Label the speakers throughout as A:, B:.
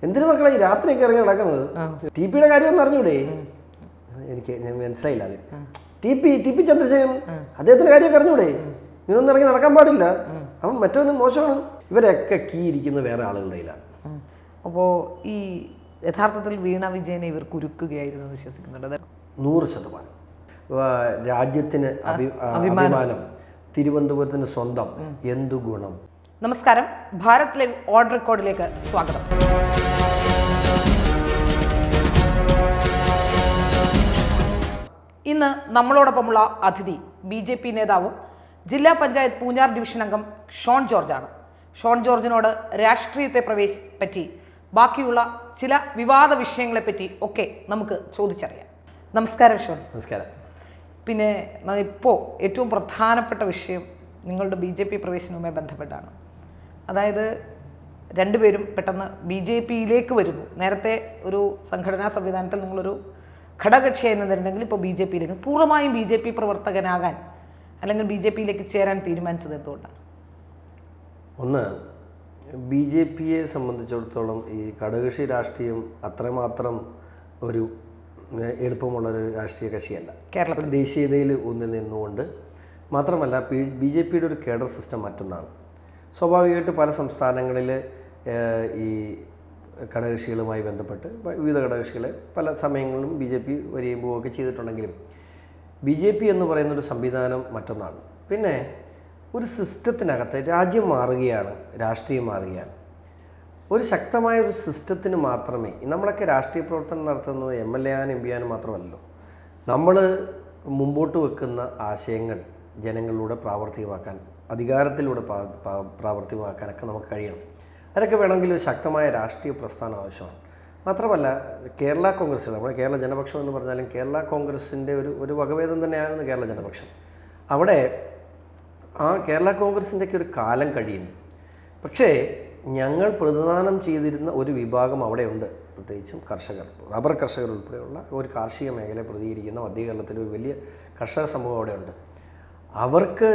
A: എന്തിനു മക്കളെ ഈ രാത്രിയൊക്കെ ഇറങ്ങി നടക്കുന്നത്? ടി പിയുടെ കാര്യം ഒന്ന് അറിഞ്ഞൂടെ? ഞാൻ മനസ്സിലായില്ല അത്. ടി പി ചന്ദ്രശേഖരൻ അദ്ദേഹത്തിന്റെ കാര്യമൊക്കെ അറിഞ്ഞൂടെ? ഇങ്ങനൊന്നും ഇറങ്ങി നടക്കാൻ പാടില്ല, അവൻ മറ്റൊന്നും മോശമാണ്. ഇവരൊക്കെ കീ ഇരിക്കുന്ന വേറെ ആളുകളുടെ കയ്യിലാണ്.
B: അപ്പോൾ ഈ യഥാർത്ഥത്തിൽ വീണ വിജയനെ ഇവർ കുരുക്കുകയായിരുന്നു വിശ്വസിക്കുന്നുണ്ട്.
A: 100%. രാജ്യത്തിന് അഭിമാനം, തിരുവനന്തപുരത്തിന് സ്വന്തം, എന്തു ഗുണം.
B: നമസ്കാരം, ഭാരത് ലൈവ് ഓൺ റെക്കോർഡിലേക്ക് സ്വാഗതം. ഇന്ന് നമ്മളോടൊപ്പമുള്ള അതിഥി BJP നേതാവും ജില്ലാ പഞ്ചായത്ത് പൂഞ്ഞാർ ഡിവിഷൻ അംഗം ഷോൺ ജോർജാണ്. ഷോൺ ജോർജിനോട് രാഷ്ട്രീയത്തെ പറ്റി, ബാക്കിയുള്ള ചില വിവാദ വിഷയങ്ങളെപ്പറ്റി ഒക്കെ നമുക്ക് ചോദിച്ചറിയാം. നമസ്കാരം ഷോൺ.
A: നമസ്കാരം.
B: പിന്നെ ഇപ്പോൾ ഏറ്റവും പ്രധാനപ്പെട്ട വിഷയം നിങ്ങളുടെ BJP പ്രവേശനവുമായി ബന്ധപ്പെട്ടാണ്. അതായത് രണ്ടുപേരും പെട്ടെന്ന് BJPയിലേക്ക് വരുന്നു. നേരത്തെ ഒരു സംഘടനാ സംവിധാനത്തിൽ നിങ്ങളൊരു ഘടകകക്ഷിയായി നിന്നിരുന്നെങ്കിൽ ഇപ്പോൾ BJPയിലേക്ക് പൂർണ്ണമായും BJP പ്രവർത്തകനാകാൻ അല്ലെങ്കിൽ BJPയിലേക്ക് ചേരാൻ തീരുമാനിച്ചത് എന്തുകൊണ്ടാണ്?
A: ഒന്ന്, BJPയെ സംബന്ധിച്ചിടത്തോളം ഈ ഘടകകക്ഷി രാഷ്ട്രീയം അത്രമാത്രം ഒരു എളുപ്പമുള്ളൊരു രാഷ്ട്രീയ കക്ഷിയല്ല. കേരളത്തിൽ ദേശീയതയിൽ ഊന്നി നിന്നുകൊണ്ട് മാത്രമല്ല, BJPയുടെ ഒരു കേഡർ സിസ്റ്റം മറ്റൊന്നാണ്. സ്വാഭാവികമായിട്ട് പല സംസ്ഥാനങ്ങളിൽ ഈ ഘടകകക്ഷികളുമായി ബന്ധപ്പെട്ട് വിവിധ ഘടകകക്ഷികളെ പല സമയങ്ങളിലും BJP വരികയും പോവുകയൊക്കെ ചെയ്തിട്ടുണ്ടെങ്കിലും BJP എന്ന് പറയുന്നൊരു സംവിധാനം മറ്റൊന്നാണ്. പിന്നെ ഒരു സിസ്റ്റത്തിനകത്ത് രാജ്യം മാറുകയാണ്, രാഷ്ട്രീയം മാറുകയാണ്. ഒരു ശക്തമായ ഒരു സിസ്റ്റത്തിന് മാത്രമേ, നമ്മളൊക്കെ രാഷ്ട്രീയ പ്രവർത്തനം നടത്തുന്നത് MLA ആനും MP ആനും മാത്രമല്ലല്ലോ. നമ്മൾ മുമ്പോട്ട് വെക്കുന്ന ആശയങ്ങൾ ജനങ്ങളിലൂടെ പ്രാവർത്തികമാക്കാൻ, അധികാരത്തിലൂടെ പ്രാവർത്തികമാക്കാനൊക്കെ നമുക്ക് കഴിയണം. അതൊക്കെ വേണമെങ്കിൽ ഒരു ശക്തമായ രാഷ്ട്രീയ പ്രസ്ഥാനം ആവശ്യമാണ്. മാത്രമല്ല, കേരള കോൺഗ്രസ്, നമ്മുടെ കേരള ജനപക്ഷം എന്ന് പറഞ്ഞാലും കേരള കോൺഗ്രസിൻ്റെ ഒരു വകഭേദം തന്നെയാണ് കേരള ജനപക്ഷം. അവിടെ ആ കേരള കോൺഗ്രസിൻ്റെയൊക്കെ ഒരു കാലം കഴിയുന്നു. പക്ഷേ ഞങ്ങൾ പ്രതിദാനം ചെയ്തിരുന്ന ഒരു വിഭാഗം അവിടെയുണ്ട്, പ്രത്യേകിച്ചും കർഷകർ, റബ്ബർ കർഷകർ ഉൾപ്പെടെയുള്ള ഒരു കാർഷിക മേഖലയെ പ്രതികരിക്കുന്ന മധ്യ കേരളത്തിലെ ഒരു വലിയ കർഷക സമൂഹം അവിടെയുണ്ട്. അവർക്ക്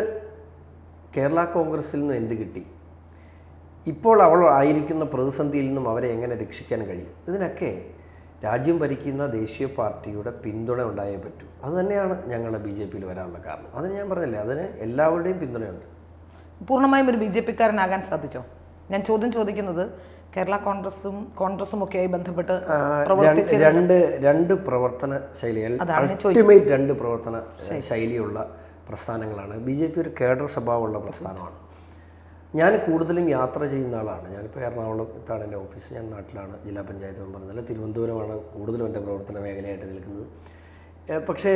A: കേരള കോൺഗ്രസിൽ നിന്നും എന്ത് കിട്ടി? ഇപ്പോൾ അവൾ ആയിരിക്കുന്ന പ്രതിസന്ധിയിൽ നിന്നും അവരെ എങ്ങനെ രക്ഷിക്കാൻ കഴിയും? ഇതിനൊക്കെ രാജ്യം ഭരിക്കുന്ന ദേശീയ പാർട്ടിയുടെ പിന്തുണ ഉണ്ടായേ പറ്റൂ. അതുതന്നെയാണ് ഞങ്ങൾ BJPയിൽ വരാനുള്ള കാരണം. അതിന് ഞാൻ പറഞ്ഞില്ലേ, അതിന് എല്ലാവരുടെയും പിന്തുണയുണ്ട്.
B: പൂർണ്ണമായും ഒരു BJPക്കാരനാകാൻ സാധിച്ചോ? ഞാൻ ചോദ്യം ചോദിക്കുന്നത് കേരള കോൺഗ്രസും ഒക്കെയായി ബന്ധപ്പെട്ട്
A: രണ്ട് പ്രവർത്തന ശൈലികൾ, അൾട്ടിമേറ്റ് രണ്ട് പ്രവർത്തന ശൈലിയുള്ള പ്രസ്ഥാനങ്ങളാണ്. BJP ഒരു കേഡർ സ്വഭാവമുള്ള പ്രസ്ഥാനമാണ്. ഞാൻ കൂടുതലും യാത്ര ചെയ്യുന്ന ആളാണ്. ഞാനിപ്പോൾ എറണാകുളത്താണ് എൻ്റെ ഓഫീസ്, ഞാൻ നാട്ടിലാണ്, ജില്ലാ പഞ്ചായത്ത് മെമ്പർ എന്നല്ല, തിരുവനന്തപുരമാണ് കൂടുതലും എൻ്റെ പ്രവർത്തന മേഖലയായിട്ട് നിൽക്കുന്നത്. പക്ഷേ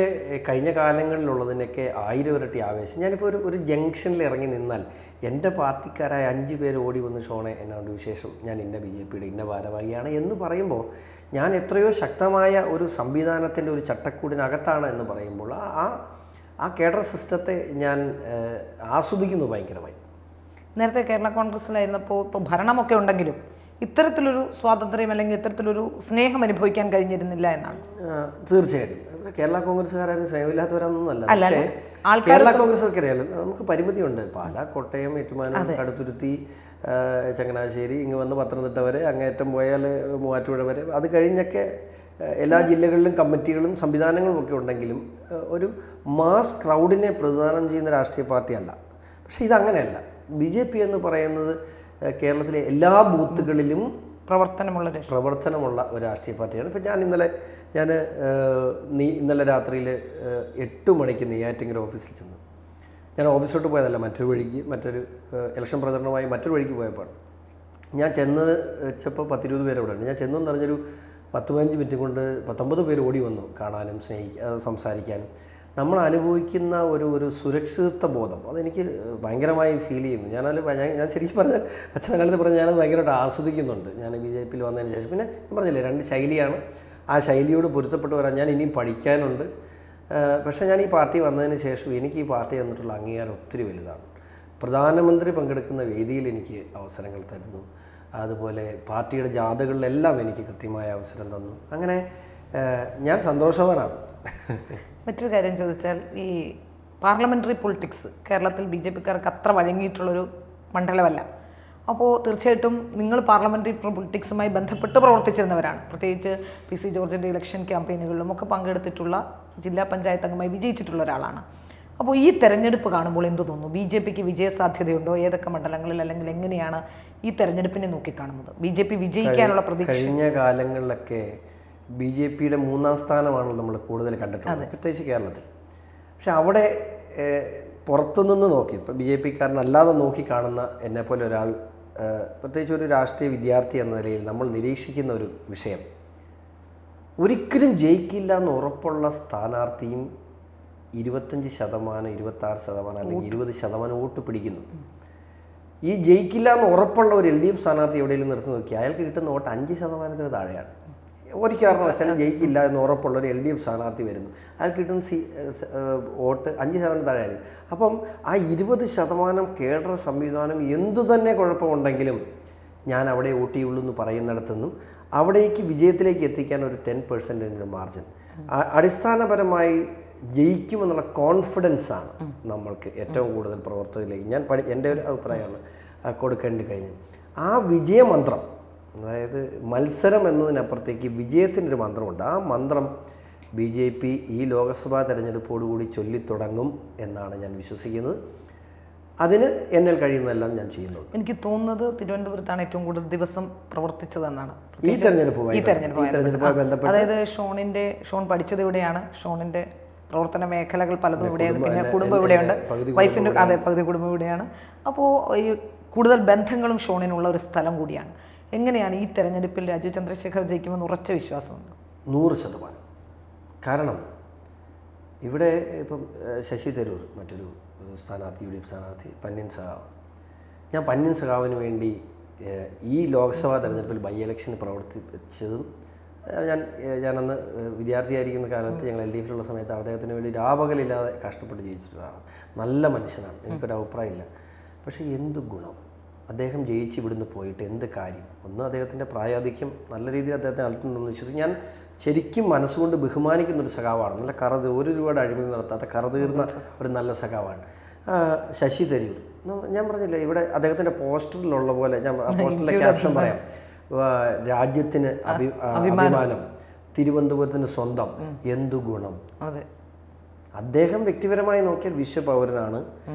A: കഴിഞ്ഞ കാലങ്ങളിലുള്ളതിനൊക്കെ 1000 ഇരട്ടി ആവേശം. ഞാനിപ്പോൾ ഒരു ജംഗ്ഷനിൽ ഇറങ്ങി നിന്നാൽ എൻ്റെ പാർട്ടിക്കാരായ 5 പേര് ഓടി വന്ന് ഷോണെ എന്നാണ് വിശേഷം, ഞാൻ ഇന്ന BJPയുടെ ഇന്ന ഭാരവാഹിയാണ് എന്ന് പറയുമ്പോൾ ഞാൻ എത്രയോ ശക്തമായ ഒരു സംവിധാനത്തിൻ്റെ ഒരു ചട്ടക്കൂടിനകത്താണ് എന്ന് പറയുമ്പോൾ ആ കേഡർ സിസ്റ്റത്തെ ഞാൻ ആസ്വദിക്കുന്നു ഭയങ്കരമായി.
B: നേരത്തെ കേരള കോൺഗ്രസിലായിരുന്നപ്പോൾ ഇപ്പോൾ ഭരണമൊക്കെ ഉണ്ടെങ്കിലും ഇത്തരത്തിലൊരു സ്വാതന്ത്ര്യം അല്ലെങ്കിൽ ഇത്തരത്തിലൊരു സ്നേഹം അനുഭവിക്കാൻ കഴിഞ്ഞിരുന്നില്ല എന്നാണ്.
A: തീർച്ചയായിട്ടും കേരള കോൺഗ്രസ്സുകാരും സ്നേഹമില്ലാത്തവരൊന്നുമല്ല. പക്ഷേ കേരള കോൺഗ്രസ്സൊക്കെ അറിയാലോ, നമുക്ക് പരിമിതിയുണ്ട്. പാലാ, കോട്ടയം, ഏറ്റുമാനൂർ, കടുത്തുരുത്തി, ചങ്ങനാശ്ശേരി, ഇങ്ങ് വന്ന് പത്തനംതിട്ട വരെ, അങ്ങേറ്റം പോയാൽ മൂവാറ്റുപുഴ വരെ, അത് കഴിഞ്ഞൊക്കെ എല്ലാ ജില്ലകളിലും കമ്മിറ്റികളും സംവിധാനങ്ങളും ഒക്കെ ഉണ്ടെങ്കിലും ഒരു മാസ് ക്രൗഡിനെ പ്രതിദാനം ചെയ്യുന്ന രാഷ്ട്രീയ പാർട്ടിയല്ല. പക്ഷേ ഇതങ്ങനെയല്ല. BJP എന്ന് പറയുന്നത് കേരളത്തിലെ എല്ലാ ബൂത്തുകളിലും പ്രവർത്തനമുള്ള ഒരു രാഷ്ട്രീയ പാർട്ടിയാണ്. ഇപ്പം ഞാൻ ഇന്നലെ രാത്രിയിൽ 8 മണിക്ക് നെയ്യാറ്റിങ്കര ഓഫീസിൽ ചെന്നു. ഞാൻ ഓഫീസിലോട്ട് പോയതല്ല, മറ്റൊരു ഇലക്ഷൻ പ്രചരണമായി മറ്റൊരു വഴിക്ക് പോയപ്പോൾ ഞാൻ വെച്ചപ്പോൾ 10-20 പേര് അവിടെ ഉണ്ട്. ഞാൻ ചെന്നെന്ന് പറഞ്ഞൊരു 10-15 മിനിറ്റ് കൊണ്ട് 19 പേര് ഓടി വന്നു കാണാനും സംസാരിക്കാനും. നമ്മൾ അനുഭവിക്കുന്ന ഒരു സുരക്ഷിതത്വ ബോധം അതെനിക്ക് ഭയങ്കരമായി ഫീൽ ചെയ്യുന്നു. ഞാൻ ശരിക്കും പറഞ്ഞാൽ അച്ഛനകാലത്ത് പറഞ്ഞാൽ ഞാനത് ഭയങ്കരമായിട്ട് ആസ്വദിക്കുന്നുണ്ട്. ഞാൻ BJPയിൽ വന്നതിന് ശേഷം പിന്നെ ഞാൻ പറഞ്ഞില്ലേ, 2 ശൈലിയാണ്. ആ ശൈലിയോട് പൊരുത്തപ്പെട്ട് വരാൻ ഞാൻ ഇനിയും പഠിക്കാനുണ്ട്. പക്ഷേ ഞാൻ ഈ പാർട്ടി വന്നതിന് ശേഷം എനിക്ക് ഈ പാർട്ടി തന്നിട്ടുള്ള അംഗീകാരം ഒത്തിരി വലുതാണ്. പ്രധാനമന്ത്രി പങ്കെടുക്കുന്ന വേദിയിൽ എനിക്ക് അവസരങ്ങൾ തരുന്നു. അതുപോലെ പാർട്ടിയുടെ ജാഥകളിലെല്ലാം എനിക്ക് കൃത്യമായ അവസരം തന്നു. അങ്ങനെ ഞാൻ സന്തോഷവാനാണ്.
B: മറ്റൊരു കാര്യം ചോദിച്ചാൽ, ഈ പാർലമെൻ്ററി പൊളിറ്റിക്സ് കേരളത്തിൽ BJPക്കാർക്ക് അത്ര വഴങ്ങിയിട്ടുള്ളൊരു മണ്ഡലമല്ല. അപ്പോൾ തീർച്ചയായിട്ടും നിങ്ങൾ പാർലമെൻ്ററി പൊളിറ്റിക്സുമായി ബന്ധപ്പെട്ട് പ്രവർത്തിച്ചിരുന്നവരാണ്. പ്രത്യേകിച്ച് PC ജോർജിൻ്റെ ഇലക്ഷൻ ക്യാമ്പയിനുകളിലും ഒക്കെ പങ്കെടുത്തിട്ടുള്ള ജില്ലാ പഞ്ചായത്ത് അംഗമായി വിജയിച്ചിട്ടുള്ള ഒരാളാണ്. അപ്പോൾ ഈ തെരഞ്ഞെടുപ്പ് കാണുമ്പോൾ എന്ത് തോന്നുന്നു? BJPക്ക് വിജയസാധ്യതയുണ്ടോ? ഏതൊക്കെ മണ്ഡലങ്ങളിൽ, അല്ലെങ്കിൽ എങ്ങനെയാണ് ഈ തെരഞ്ഞെടുപ്പിനെ നോക്കിക്കാണുന്നത്? BJP വിജയിക്കാനുള്ള പ്രതീക്ഷ?
A: കഴിഞ്ഞ കാലങ്ങളിലൊക്കെ BJPയുടെ 3-ാം സ്ഥാനമാണ് നമ്മൾ കൂടുതൽ കണ്ടിട്ടുള്ളത്, പ്രത്യേകിച്ച് കേരളത്തിൽ. പക്ഷെ അവിടെ പുറത്തുനിന്ന് നോക്കി, ഇപ്പോൾ BJPക്കാരനല്ലാതെ നോക്കി കാണുന്ന എന്നെപ്പോലെ ഒരാൾ, പ്രത്യേകിച്ച് ഒരു രാഷ്ട്രീയ വിദ്യാർത്ഥി എന്ന നിലയിൽ നമ്മൾ നിരീക്ഷിക്കുന്ന ഒരു വിഷയം, ഒരിക്കലും ജയിക്കില്ല എന്ന് ഉറപ്പുള്ള സ്ഥാനാർത്ഥിയും 25%, 26% അല്ലെങ്കിൽ 20% വോട്ട് പിടിക്കുന്നു. ഈ ജയിക്കില്ല എന്ന് ഉറപ്പുള്ള ഒരു LDF സ്ഥാനാർത്ഥി എവിടെയെങ്കിലും നിർത്തി നോക്കി, അയാൾക്ക് കിട്ടുന്ന വോട്ട് 5% താഴെയാണ്. ഒരു കാരണവശാലും ജയിക്കില്ല എന്ന് ഉറപ്പുള്ള ഒരു LDF സ്ഥാനാർത്ഥി വരുന്നു, അയാൾക്ക് കിട്ടുന്ന വോട്ട് 5% താഴെയാണ്. അപ്പം ആ 20% കേഡർ സംവിധാനം എന്തു തന്നെ കുഴപ്പമുണ്ടെങ്കിലും ഞാൻ അവിടെ വോട്ട് ചെയ്യുള്ളൂ എന്ന് പറയുന്നിടത്തുനിന്നും അവിടേക്ക് വിജയത്തിലേക്ക് എത്തിക്കാൻ ഒരു 10% മാർജിൻ, അടിസ്ഥാനപരമായി ജയിക്കുമെന്നുള്ള കോൺഫിഡൻസാണ് നമ്മൾക്ക് ഏറ്റവും കൂടുതൽ പ്രവർത്തകരിലേക്ക് എൻ്റെ ഒരു അഭിപ്രായമാണ് കൊടുക്കേണ്ടി കഴിഞ്ഞു. ആ വിജയമന്ത്രം, അതായത് മത്സരം എന്നതിനപ്പുറത്തേക്ക് വിജയത്തിനൊരു മന്ത്രമുണ്ട്. ആ മന്ത്രം BJP ഈ ലോക്സഭാ തെരഞ്ഞെടുപ്പോടുകൂടി ചൊല്ലിത്തുടങ്ങും എന്നാണ് ഞാൻ വിശ്വസിക്കുന്നത്. അതിന് എന്നിൽ കഴിയുന്നതെല്ലാം ഞാൻ ചെയ്യുന്നുണ്ട്.
B: എനിക്ക് തോന്നുന്നത് തിരുവനന്തപുരത്താണ് ഏറ്റവും കൂടുതൽ ദിവസം പ്രവർത്തിച്ചതെന്നാണ്
A: ഈ തെരഞ്ഞെടുപ്പുമായി ബന്ധപ്പെട്ട്.
B: അതായത് ഷോൺ പഠിച്ചത് ഇവിടെയാണ്, ഷോണിൻ്റെ പ്രവർത്തന മേഖലകൾ പലതും ഇവിടെയാണ്, പിന്നെ കുടുംബം ഇവിടെയുണ്ട്, വൈഫിൻ്റെ പകുതി കുടുംബം ഇവിടെയാണ്. അപ്പോൾ ഈ കൂടുതൽ ബന്ധങ്ങളും ഷോണിനുള്ള ഒരു സ്ഥലം കൂടിയാണ്. എങ്ങനെയാണ് ഈ തെരഞ്ഞെടുപ്പിൽ രാജീവ് ചന്ദ്രശേഖർ ജയിക്കുമെന്ന് ഉറച്ച വിശ്വാസമുണ്ട്?
A: 100%. കാരണം ഇവിടെ ഇപ്പം ശശി തരൂർ മറ്റൊരു സ്ഥാനാർത്ഥി, UDF സ്ഥാനാർത്ഥി, പന്ന്യൻ സഖാവ്. ഞാൻ പന്ന്യൻ സഖാവിന് വേണ്ടി ഈ ലോക്സഭാ തെരഞ്ഞെടുപ്പിൽ ബൈ ഇലക്ഷന് പ്രവർത്തിച്ചതും ഞാനന്ന് വിദ്യാർത്ഥിയായിരിക്കുന്ന കാലത്ത് ഞങ്ങൾ LDFിലുള്ള സമയത്ത് അദ്ദേഹത്തിന് വേണ്ടി രാപകലില്ലാതെ കഷ്ടപ്പെട്ട് ജയിച്ചിട്ടുള്ളതാണ്. നല്ല മനുഷ്യനാണ്, എനിക്കൊരു അഭിപ്രായമില്ല. പക്ഷേ എന്ത് ഗുണം? അദ്ദേഹം ജയിച്ച് ഇവിടുന്ന് പോയിട്ട് എന്ത് കാര്യം? ഒന്ന്, അദ്ദേഹത്തിൻ്റെ പ്രായാധിക്യം നല്ല രീതിയിൽ അദ്ദേഹത്തെ അലട്ടുന്നെന്ന് വിശ്വസിക്കും. ഞാൻ ശരിക്കും മനസ്സുകൊണ്ട് ബഹുമാനിക്കുന്നൊരു സഖാവാണ്. നല്ല ഒരു രൂപയുടെ അഴിമതി നടത്താത്ത കറതീർന്ന ഒരു നല്ല സഖാവാണ് ശശി തരൂർ. ഞാൻ പറഞ്ഞില്ലേ, ഇവിടെ അദ്ദേഹത്തിൻ്റെ പോസ്റ്ററിലുള്ള പോലെ, ഞാൻ ആ പോസ്റ്ററിലെ ക്യാപ്ഷൻ പറയാം, രാജ്യത്തിന് അഭിമാനം, തിരുവനന്തപുരത്തിന് സ്വന്തം, എന്തു ഗുണം. അദ്ദേഹം വ്യക്തിപരമായി നോക്കിയാൽ വിശ്വപൗരനാണ്,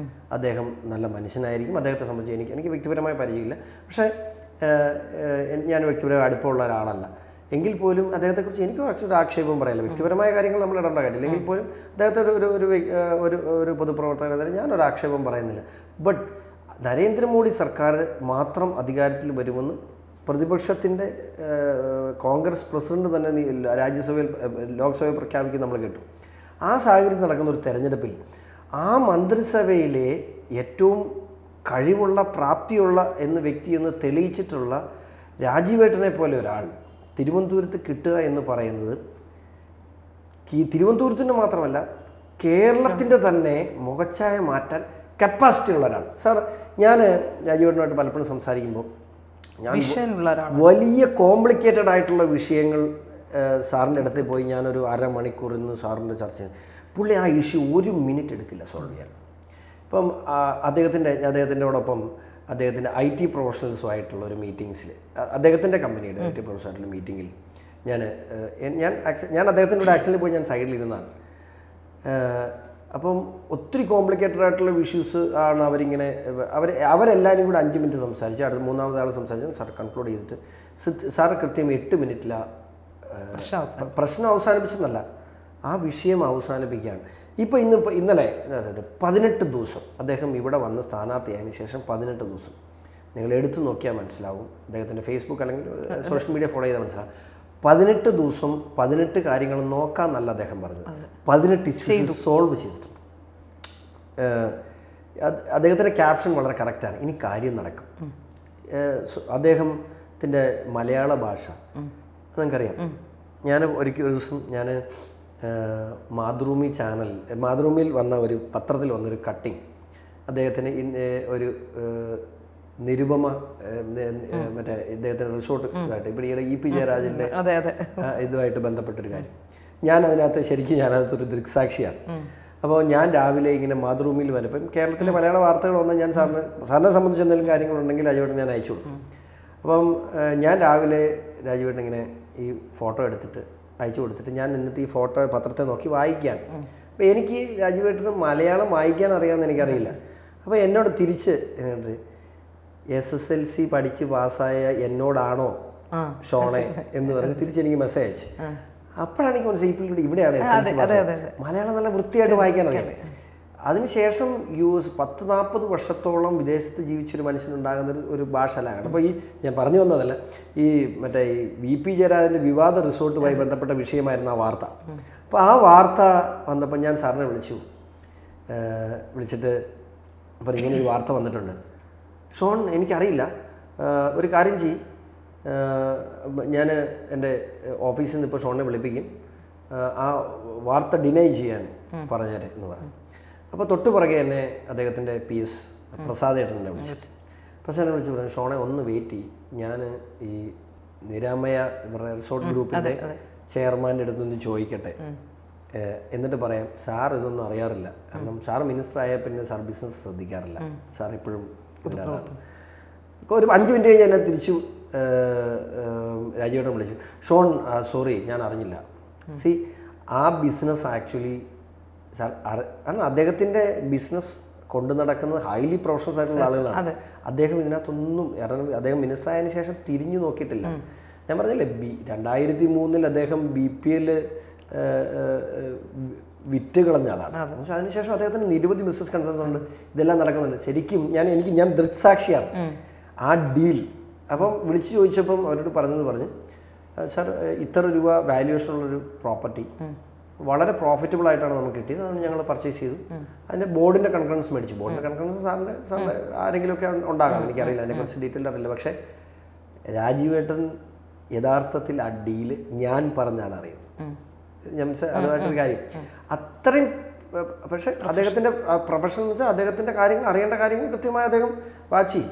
A: അദ്ദേഹം നല്ല മനുഷ്യനായിരിക്കും. അദ്ദേഹത്തെ സംബന്ധിച്ച് എനിക്ക് വ്യക്തിപരമായ പരിചയമില്ല, പക്ഷേ ഞാൻ വ്യക്തിപരമായി അടുപ്പമുള്ള ഒരാളല്ല. എങ്കിൽ പോലും അദ്ദേഹത്തെക്കുറിച്ച് എനിക്ക് ഒരു ആക്ഷേപം പറയില്ല. വ്യക്തിപരമായ കാര്യങ്ങൾ നമ്മൾ ഇടേണ്ട കാര്യമില്ല. എങ്കിൽ പോലും അദ്ദേഹത്തെ ഒരു പൊതുപ്രവർത്തകൻ ഞാനൊരു ആക്ഷേപം പറയുന്നില്ല. ബട്ട് നരേന്ദ്രമോദി സർക്കാർ മാത്രം അധികാരത്തിൽ വരുമെന്ന് പ്രതിപക്ഷത്തിൻ്റെ കോൺഗ്രസ് പ്രസിഡന്റ് തന്നെ ലോക്സഭയിൽ പ്രഖ്യാപിക്കും നമ്മൾ കേട്ടു. ആ സാഹചര്യത്തിൽ നടക്കുന്ന ഒരു തെരഞ്ഞെടുപ്പിൽ ആ മന്ത്രിസഭയിലെ ഏറ്റവും കഴിവുള്ള, പ്രാപ്തിയുള്ള വ്യക്തിയെന്ന് തെളിയിച്ചിട്ടുള്ള രാജീവേട്ടനെ പോലെ ഒരാൾ തിരുവനന്തപുരത്ത് കിട്ടുക എന്ന് പറയുന്നത് തിരുവനന്തപുരത്തിന് മാത്രമല്ല കേരളത്തിൻ്റെ തന്നെ മുഖച്ഛായ മാറ്റാൻ കപ്പാസിറ്റി ഉള്ള ഒരാൾ. സാർ, ഞാൻ രാജീവേട്ടനുമായിട്ട് പലപ്പോഴും സംസാരിക്കുമ്പോൾ ഞാൻ വലിയ കോംപ്ലിക്കേറ്റഡ് ആയിട്ടുള്ള വിഷയങ്ങൾ സാറിൻ്റെ അടുത്ത് പോയി ഞാനൊരു അരമണിക്കൂർ ഇന്ന് സാറിൻ്റെ ചർച്ച ചെയ്തു. പുള്ളി ആ ഇഷ്യൂ 1 മിനിറ്റ് എടുക്കില്ല സോൾവ് ചെയ്യാൻ. ഇപ്പം അദ്ദേഹത്തിൻ്റെയോടൊപ്പം അദ്ദേഹത്തിൻ്റെ IT പ്രൊഫഷണൽസുമായിട്ടുള്ള ഒരു മീറ്റിങ്സിൽ, അദ്ദേഹത്തിൻ്റെ കമ്പനിയുടെ IT പ്രൊഫഷണൽ മീറ്റിങ്ങിൽ ഞാൻ അദ്ദേഹത്തിൻ്റെ കൂടെ ആക്ച്വലി പോയി ഞാൻ സൈഡിലിരുന്നാണ്. അപ്പം ഒത്തിരി കോംപ്ലിക്കേറ്റഡ് ആയിട്ടുള്ള ഇഷ്യൂസ് ആണ് അവരിങ്ങനെ അവരെല്ലാവരും കൂടെ 5 മിനിറ്റ് സംസാരിച്ച് അടുത്ത 3-ാമത്തെ ആൾ സംസാരിച്ചു. സാർ കൺക്ലൂഡ് ചെയ്തിട്ട് സാറ് കൃത്യം 8 മിനിറ്റിലാണ് പ്രശ്നം അവസാനിപ്പിച്ചെന്നല്ല, ആ വിഷയം അവസാനിപ്പിക്കുകയാണ്. ഇന്നലെ 18 ദിവസം അദ്ദേഹം ഇവിടെ വന്ന് സ്ഥാനാർത്ഥിയായതിനു ശേഷം 18 ദിവസം നിങ്ങൾ എടുത്തു നോക്കിയാൽ മനസ്സിലാവും. അദ്ദേഹത്തിൻ്റെ ഫേസ്ബുക്ക് അല്ലെങ്കിൽ സോഷ്യൽ മീഡിയ ഫോളോ ചെയ്താൽ മനസ്സിലാവും. 18 ദിവസം 18 കാര്യങ്ങൾ നോക്കാമെന്നല്ല അദ്ദേഹം പറഞ്ഞത്, 18 ഇഷ്യൂസ് സോൾവ് ചെയ്തിട്ടുണ്ട്. അദ്ദേഹത്തിൻ്റെ ക്യാപ്ഷൻ വളരെ കറക്റ്റാണ്. ഇനി കാര്യം നടക്കും. അദ്ദേഹത്തിൻ്റെ മലയാള ഭാഷ നിങ്ങൾക്കറിയാം. ഞാൻ ഒരു ദിവസം ഞാൻ മാതൃഭൂമിയിൽ വന്ന ഒരു പത്രത്തിൽ വന്നൊരു കട്ടിങ്, അദ്ദേഹത്തിന് ഒരു നിരുപമ മറ്റേ ഇദ്ദേഹത്തിൻ്റെ റിസോർട്ട് ഇവിടെ EP ജയരാജൻ്റെ ഇതുമായിട്ട് ബന്ധപ്പെട്ടൊരു കാര്യം. ഞാനതിനകത്തൊരു ദൃക്സാക്ഷിയാണ്. അപ്പോൾ ഞാൻ രാവിലെ ഇങ്ങനെ മാതൃഭൂമിയിൽ വരപ്പം കേരളത്തിലെ മലയാള വാർത്തകൾ വന്നാൽ ഞാൻ സാറിനെ സംബന്ധിച്ച് എന്തെങ്കിലും കാര്യങ്ങളുണ്ടെങ്കിൽ രാജുവേട്ടൻ ഞാൻ അയച്ചു കൊടുക്കും. അപ്പം ഞാൻ രാവിലെ രാജുവേട്ടൻ ഇങ്ങനെ ഈ ഫോട്ടോ എടുത്തിട്ട് അയച്ചു കൊടുത്തിട്ട് ഞാൻ എന്നിട്ട് ഈ ഫോട്ടോ പത്രത്തെ നോക്കി വായിക്കുകയാണ്. അപ്പോൾ എനിക്ക് രാജുവേട്ടന് മലയാളം വായിക്കാൻ അറിയാമെന്ന് എനിക്കറിയില്ല. അപ്പോൾ എന്നോട് തിരിച്ച് SSLC പഠിച്ച് പാസ്സായ എന്നോടാണോ ഷോണെ എന്ന് പറഞ്ഞ് തിരിച്ചെനിക്ക് മെസ്സേജ് അയച്ചു. അപ്പോഴാണ് എനിക്ക് മനസ്സിലായി ഇവിടെയാണ് SSLC മലയാളം നല്ല വൃത്തിയായിട്ട് വായിക്കാൻ അറിയാം. അതിനുശേഷം 10-40 വർഷത്തോളം വിദേശത്ത് ജീവിച്ചൊരു മനുഷ്യനുണ്ടാകുന്ന ഒരു ഭാഷലാണ്. അപ്പോൾ ഈ ഞാൻ പറഞ്ഞു വന്നതല്ല, ഈ മറ്റേ ഈ VP ജയരാജൻ്റെ വിവാദ റിസോർട്ടുമായി ബന്ധപ്പെട്ട വിഷയമായിരുന്നു ആ വാർത്ത. അപ്പോൾ ആ വാർത്ത വന്നപ്പോൾ ഞാൻ സാറിനെ വിളിച്ചിട്ട് അപ്പോൾ ഇങ്ങനൊരു വാർത്ത വന്നിട്ടുണ്ട് ഷോൺ, എനിക്കറിയില്ല, ഒരു കാര്യം ചെയ്യും, ഞാൻ എൻ്റെ ഓഫീസിൽ നിന്ന് ഇപ്പോൾ ഷോണിനെ വിളിപ്പിക്കും, ആ വാർത്ത ഡിനൈ ചെയ്യാൻ പറഞ്ഞേരെ എന്ന് പറഞ്ഞു. അപ്പോൾ തൊട്ട് പുറകെ എന്നെ അദ്ദേഹത്തിൻ്റെ PS പ്രസാദേട്ടനെ വിളിച്ചു. പ്രസാദേട്ടനെ വിളിച്ച് പറഞ്ഞു, ഷോണെ ഒന്ന് വെയിറ്റ് ചെയ്യും, ഞാൻ ഈ നിരാമയ ഇവരുടെ റിസോർട്ട് ഗ്രൂപ്പിൻ്റെ ചെയർമാൻ്റെ അടുത്തൊന്ന് ചോദിക്കട്ടെ, എന്നിട്ട് പറയാം. സാർ ഇതൊന്നും അറിയാറില്ല, കാരണം സാർ മിനിസ്റ്റർ ആയ പിന്നെ സാർ ബിസിനസ് ശ്രദ്ധിക്കാറില്ല, സാർ എപ്പോഴും ഇല്ലാതാണ്. ഒരു 5 മിനിറ്റ് കഴിഞ്ഞ് എന്നെ തിരിച്ചു രാജുവേട്ടൻ വിളിച്ചു, ഷോൺ സോറി ഞാൻ അറിഞ്ഞില്ല. ആ ബിസിനസ് ആക്ച്വലി സാർ കാരണം അദ്ദേഹത്തിൻ്റെ ബിസിനസ് കൊണ്ടു നടക്കുന്നത് ഹൈലി പ്രൊഫഷണൽസ് ആയിട്ടുള്ള ആളുകളാണ്. അദ്ദേഹം ഇതിനകത്തൊന്നും അദ്ദേഹം മിനിസ്റ്റർ ആയതിനു ശേഷം തിരിഞ്ഞു നോക്കിയിട്ടില്ല. ഞാൻ പറഞ്ഞില്ലേ 2003 അദ്ദേഹം BPL വിറ്റ് കളഞ്ഞ ആളാണ്. പക്ഷെ അതിനുശേഷം അദ്ദേഹത്തിന് നിരവധി ബിസിനസ് കൺസേൺസ് ഉണ്ട്, ഇതെല്ലാം നടക്കുന്നുണ്ട്. ശരിക്കും ഞാൻ ദൃക്സാക്ഷിയാണ് ആ ഡീൽ. അപ്പം വിളിച്ചു ചോദിച്ചപ്പം അവരോട് പറഞ്ഞു സാർ ഇത്ര രൂപ വാല്യുവേഷനുള്ളൊരു പ്രോപ്പർട്ടി വളരെ പ്രോഫിറ്റബിൾ ആയിട്ടാണ് നമുക്ക് കിട്ടിയത്, അതാണ് ഞങ്ങൾ പർച്ചേസ് ചെയ്തു. അതിൻ്റെ ബോർഡിൻ്റെ കൺകറൻസ് മേടിച്ചു. ബോർഡിൻ്റെ കൺകറൻസ് സാറിൻ്റെ ആരെങ്കിലുമൊക്കെ ഉണ്ടാകാം, എനിക്കറിയില്ല, അതിനെക്കുറിച്ച് ഡീറ്റെയിൽ അറിയില്ല. പക്ഷേ രാജീവേട്ടൻ യഥാർത്ഥത്തിൽ ആ ഡീല് ഞാൻ പറഞ്ഞാണ് അറിയുന്നത്. ഞാൻ അതുമായിട്ടൊരു കാര്യം അത്രയും. പക്ഷേ അദ്ദേഹത്തിൻ്റെ പ്രൊഫഷൻ എന്ന് വെച്ചാൽ അദ്ദേഹത്തിൻ്റെ കാര്യങ്ങൾ അറിയേണ്ട കാര്യങ്ങൾ കൃത്യമായി അദ്ദേഹം വാച്ച് ചെയ്യും.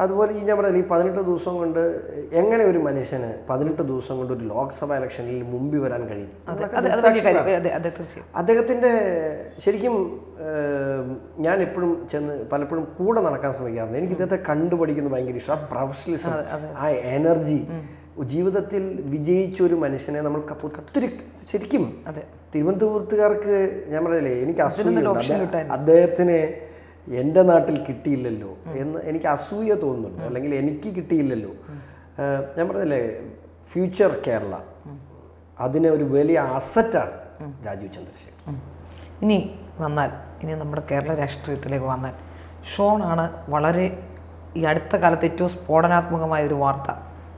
A: അതുപോലെ ഈ ഞാൻ പറഞ്ഞില്ല, ഈ 18 ദിവസം കൊണ്ട് എങ്ങനെ ഒരു മനുഷ്യന് 18 ദിവസം കൊണ്ട് ഒരു ലോക്സഭ ഇലക്ഷനിൽ മുമ്പിൽ വരാൻ കഴിയും? അദ്ദേഹത്തിൻ്റെ ശരിക്കും ഞാൻ എപ്പോഴും പലപ്പോഴും കൂടെ നടക്കാൻ ശ്രമിക്കാറുണ്ട്. എനിക്ക് ഇദ്ദേഹത്തെ കണ്ടുപഠിക്കുന്നത് ഭയങ്കര ഇഷ്ടം. ആ പ്രൊഫഷണലിസം, ആ എനർജി, ജീവിതത്തിൽ വിജയിച്ചൊരു മനുഷ്യനെ നമ്മൾ ഒത്തിരി ശരിക്കും തിരുവനന്തപുരത്തുകാർക്ക് ഞാൻ പറഞ്ഞില്ലേ, എനിക്ക് അസൂയുണ്ട് അദ്ദേഹത്തിന് എൻ്റെ നാട്ടിൽ കിട്ടിയില്ലല്ലോ എന്ന് എനിക്ക് അസൂയ തോന്നുന്നുണ്ട്, അല്ലെങ്കിൽ എനിക്ക് കിട്ടിയില്ലല്ലോ. ഞാൻ പറഞ്ഞില്ലേ ഫ്യൂച്ചർ കേരള, അതിന് ഒരു വലിയ അസറ്റാണ് രാജീവ് ചന്ദ്രശേഖർ.
B: ഇനി നമ്മുടെ കേരള രാഷ്ട്രീയത്തിലേക്ക് വന്നാൽ ഷോണാണ് വളരെ ഈ അടുത്ത കാലത്ത് ഏറ്റവും സ്ഫോടനാത്മകമായ ഒരു വാർത്ത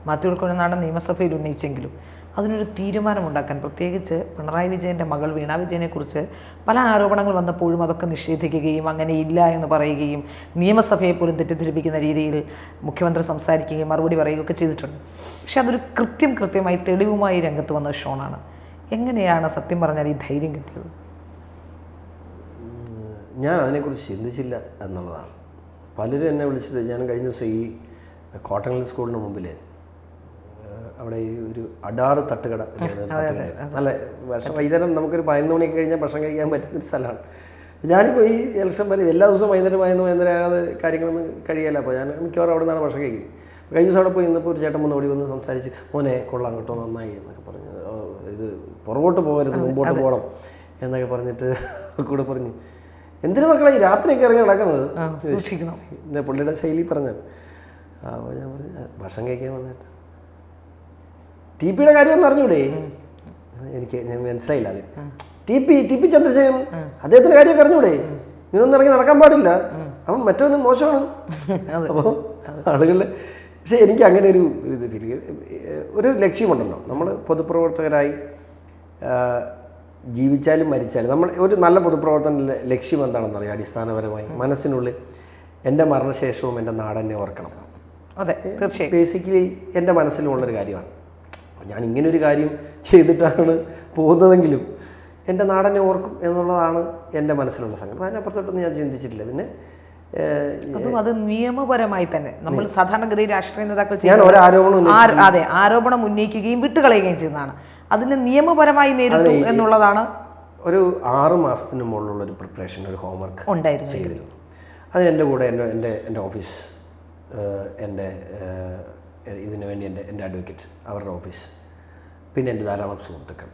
B: മാത്യു കുഴൽനാടൻ നിയമസഭയിൽ ഉന്നയിച്ചെങ്കിലും അതിനൊരു തീരുമാനമുണ്ടാക്കാൻ, പ്രത്യേകിച്ച് പിണറായി വിജയൻ്റെ മകൾ വീണ വിജയനെക്കുറിച്ച് പല ആരോപണങ്ങൾ വന്നപ്പോഴും അതൊക്കെ നിഷേധിക്കുകയും അങ്ങനെ ഇല്ല എന്ന് പറയുകയും നിയമസഭയെ പോലും തെറ്റിദ്ധരിപ്പിക്കുന്ന രീതിയിൽ മുഖ്യമന്ത്രി സംസാരിക്കുകയും മറുപടി പറയുകയൊക്കെ ചെയ്തിട്ടുണ്ട്. പക്ഷെ അതൊരു കൃത്യമായി തെളിവുമായി രംഗത്ത് വന്ന ഷോണാണ്. എങ്ങനെയാണ് സത്യം പറഞ്ഞാൽ ഈ ധൈര്യം കിട്ടിയത്?
A: ഞാൻ അതിനെക്കുറിച്ച് ചിന്തിച്ചില്ല എന്നുള്ളതാണ്. പലരും എന്നെ വിളിച്ചിട്ട്, ഞാൻ കഴിഞ്ഞ ദിവസം ഈ കോട്ടങ്ങൽ സ്കൂളിന് മുമ്പിൽ അവിടെ ഒരു അടാറ് തട്ടുകട, നല്ല വൈകുന്നേരം നമുക്കൊരു 11 മണിയൊക്കെ കഴിഞ്ഞാൽ ഭക്ഷണം കഴിക്കാൻ പറ്റുന്നൊരു സ്ഥലമാണ്. ഞാനിപ്പോൾ ഈ ഇലക്ഷൻ പോലെ എല്ലാ ദിവസവും വൈകുന്നേരം ആകാതെ കാര്യങ്ങളൊന്നും കഴിയല്ല. അപ്പോൾ ഞാൻ മിക്കവാറും അവിടെ നിന്നാണ് ഭക്ഷണം കഴിക്കുന്നത്. കഴിഞ്ഞ ദിവസം അവിടെ പോയി ഇന്നിപ്പോൾ ഒരു ചേട്ടൻ ഓടി വന്ന് സംസാരിച്ച്, മോനെ കൊള്ളാം കേട്ടോ, നന്നായി എന്നൊക്കെ പറഞ്ഞ്, ഇത് പുറകോട്ട് പോകരുത്, മുമ്പോട്ട് പോകണം എന്നൊക്കെ പറഞ്ഞിട്ട് കൂടെ പറഞ്ഞു. എന്തിനു മക്കളെ ഈ രാത്രിയൊക്കെ ഇറങ്ങി നടക്കുന്നത്? എൻ്റെ പുള്ളിയുടെ ശൈലി പറഞ്ഞത്. അപ്പോൾ ഞാൻ പറഞ്ഞു, ഭക്ഷണം കഴിക്കാൻ വന്നിട്ട് TP കാര്യമൊന്നും അറിഞ്ഞൂടെ? ഞാൻ മനസ്സിലായില്ല. അത് TP ചന്ദ്രശേഖരൻ, അദ്ദേഹത്തിൻ്റെ കാര്യമൊക്കെ അറിഞ്ഞൂടെ? ഇങ്ങനൊന്നും ഇറങ്ങി നടക്കാൻ പാടില്ല, അപ്പം മറ്റൊന്നും മോശമാണ്. അപ്പോൾ ആളുകളിൽ പക്ഷേ എനിക്ക് അങ്ങനെ ഇത് ഒരു ലക്ഷ്യമുണ്ടല്ലോ. നമ്മൾ പൊതുപ്രവർത്തകരായി ജീവിച്ചാലും മരിച്ചാലും നമ്മൾ ഒരു നല്ല പൊതുപ്രവർത്തന ലക്ഷ്യം എന്താണെന്നറിയാം. അടിസ്ഥാനപരമായി മനസ്സിനുള്ളിൽ എൻ്റെ മരണശേഷവും എൻ്റെ നാടെന്നെ ഓർക്കണം.
B: അതെ, തീർച്ചയായും
A: ബേസിക്കലി എൻ്റെ മനസ്സിലുള്ളൊരു കാര്യമാണ്. ഞാൻ ഇങ്ങനൊരു കാര്യം ചെയ്തിട്ടാണ് പോകുന്നതെങ്കിലും എൻ്റെ നാടെന്നെ ഓർക്കും എന്നുള്ളതാണ് എൻ്റെ മനസ്സിലുള്ള സംഗതി. അതിനപ്പുറത്തോട്ടൊന്നും ഞാൻ ചിന്തിച്ചിട്ടില്ല. പിന്നെ
B: അത് നിയമപരമായി തന്നെ നമ്മൾ സാധാരണഗതിയിൽ രാഷ്ട്രീയ നേതാക്കൾ ആരോപണം ഉന്നയിക്കുകയും വിട്ടുകളയുകയും ചെയ്യുന്നതാണ്. അതിനെ നിയമപരമായി നേരിട്ടു എന്നുള്ളതാണ്
A: ഒരു 6 മാസത്തിന് മുകളിലുള്ളൊരു പ്രിപ്പറേഷൻ, ഒരു ഹോംവർക്ക് ചെയ്തിരുന്നു. അതിന് എൻ്റെ കൂടെ എൻ്റെ ഓഫീസ്, എൻ്റെ ഇതിനു വേണ്ടി എൻ്റെ അഡ്വക്കേറ്റ്, അവരുടെ ഓഫീസ്, പിന്നെ എൻ്റെ ധാരാളം സുഹൃത്തുക്കൾ.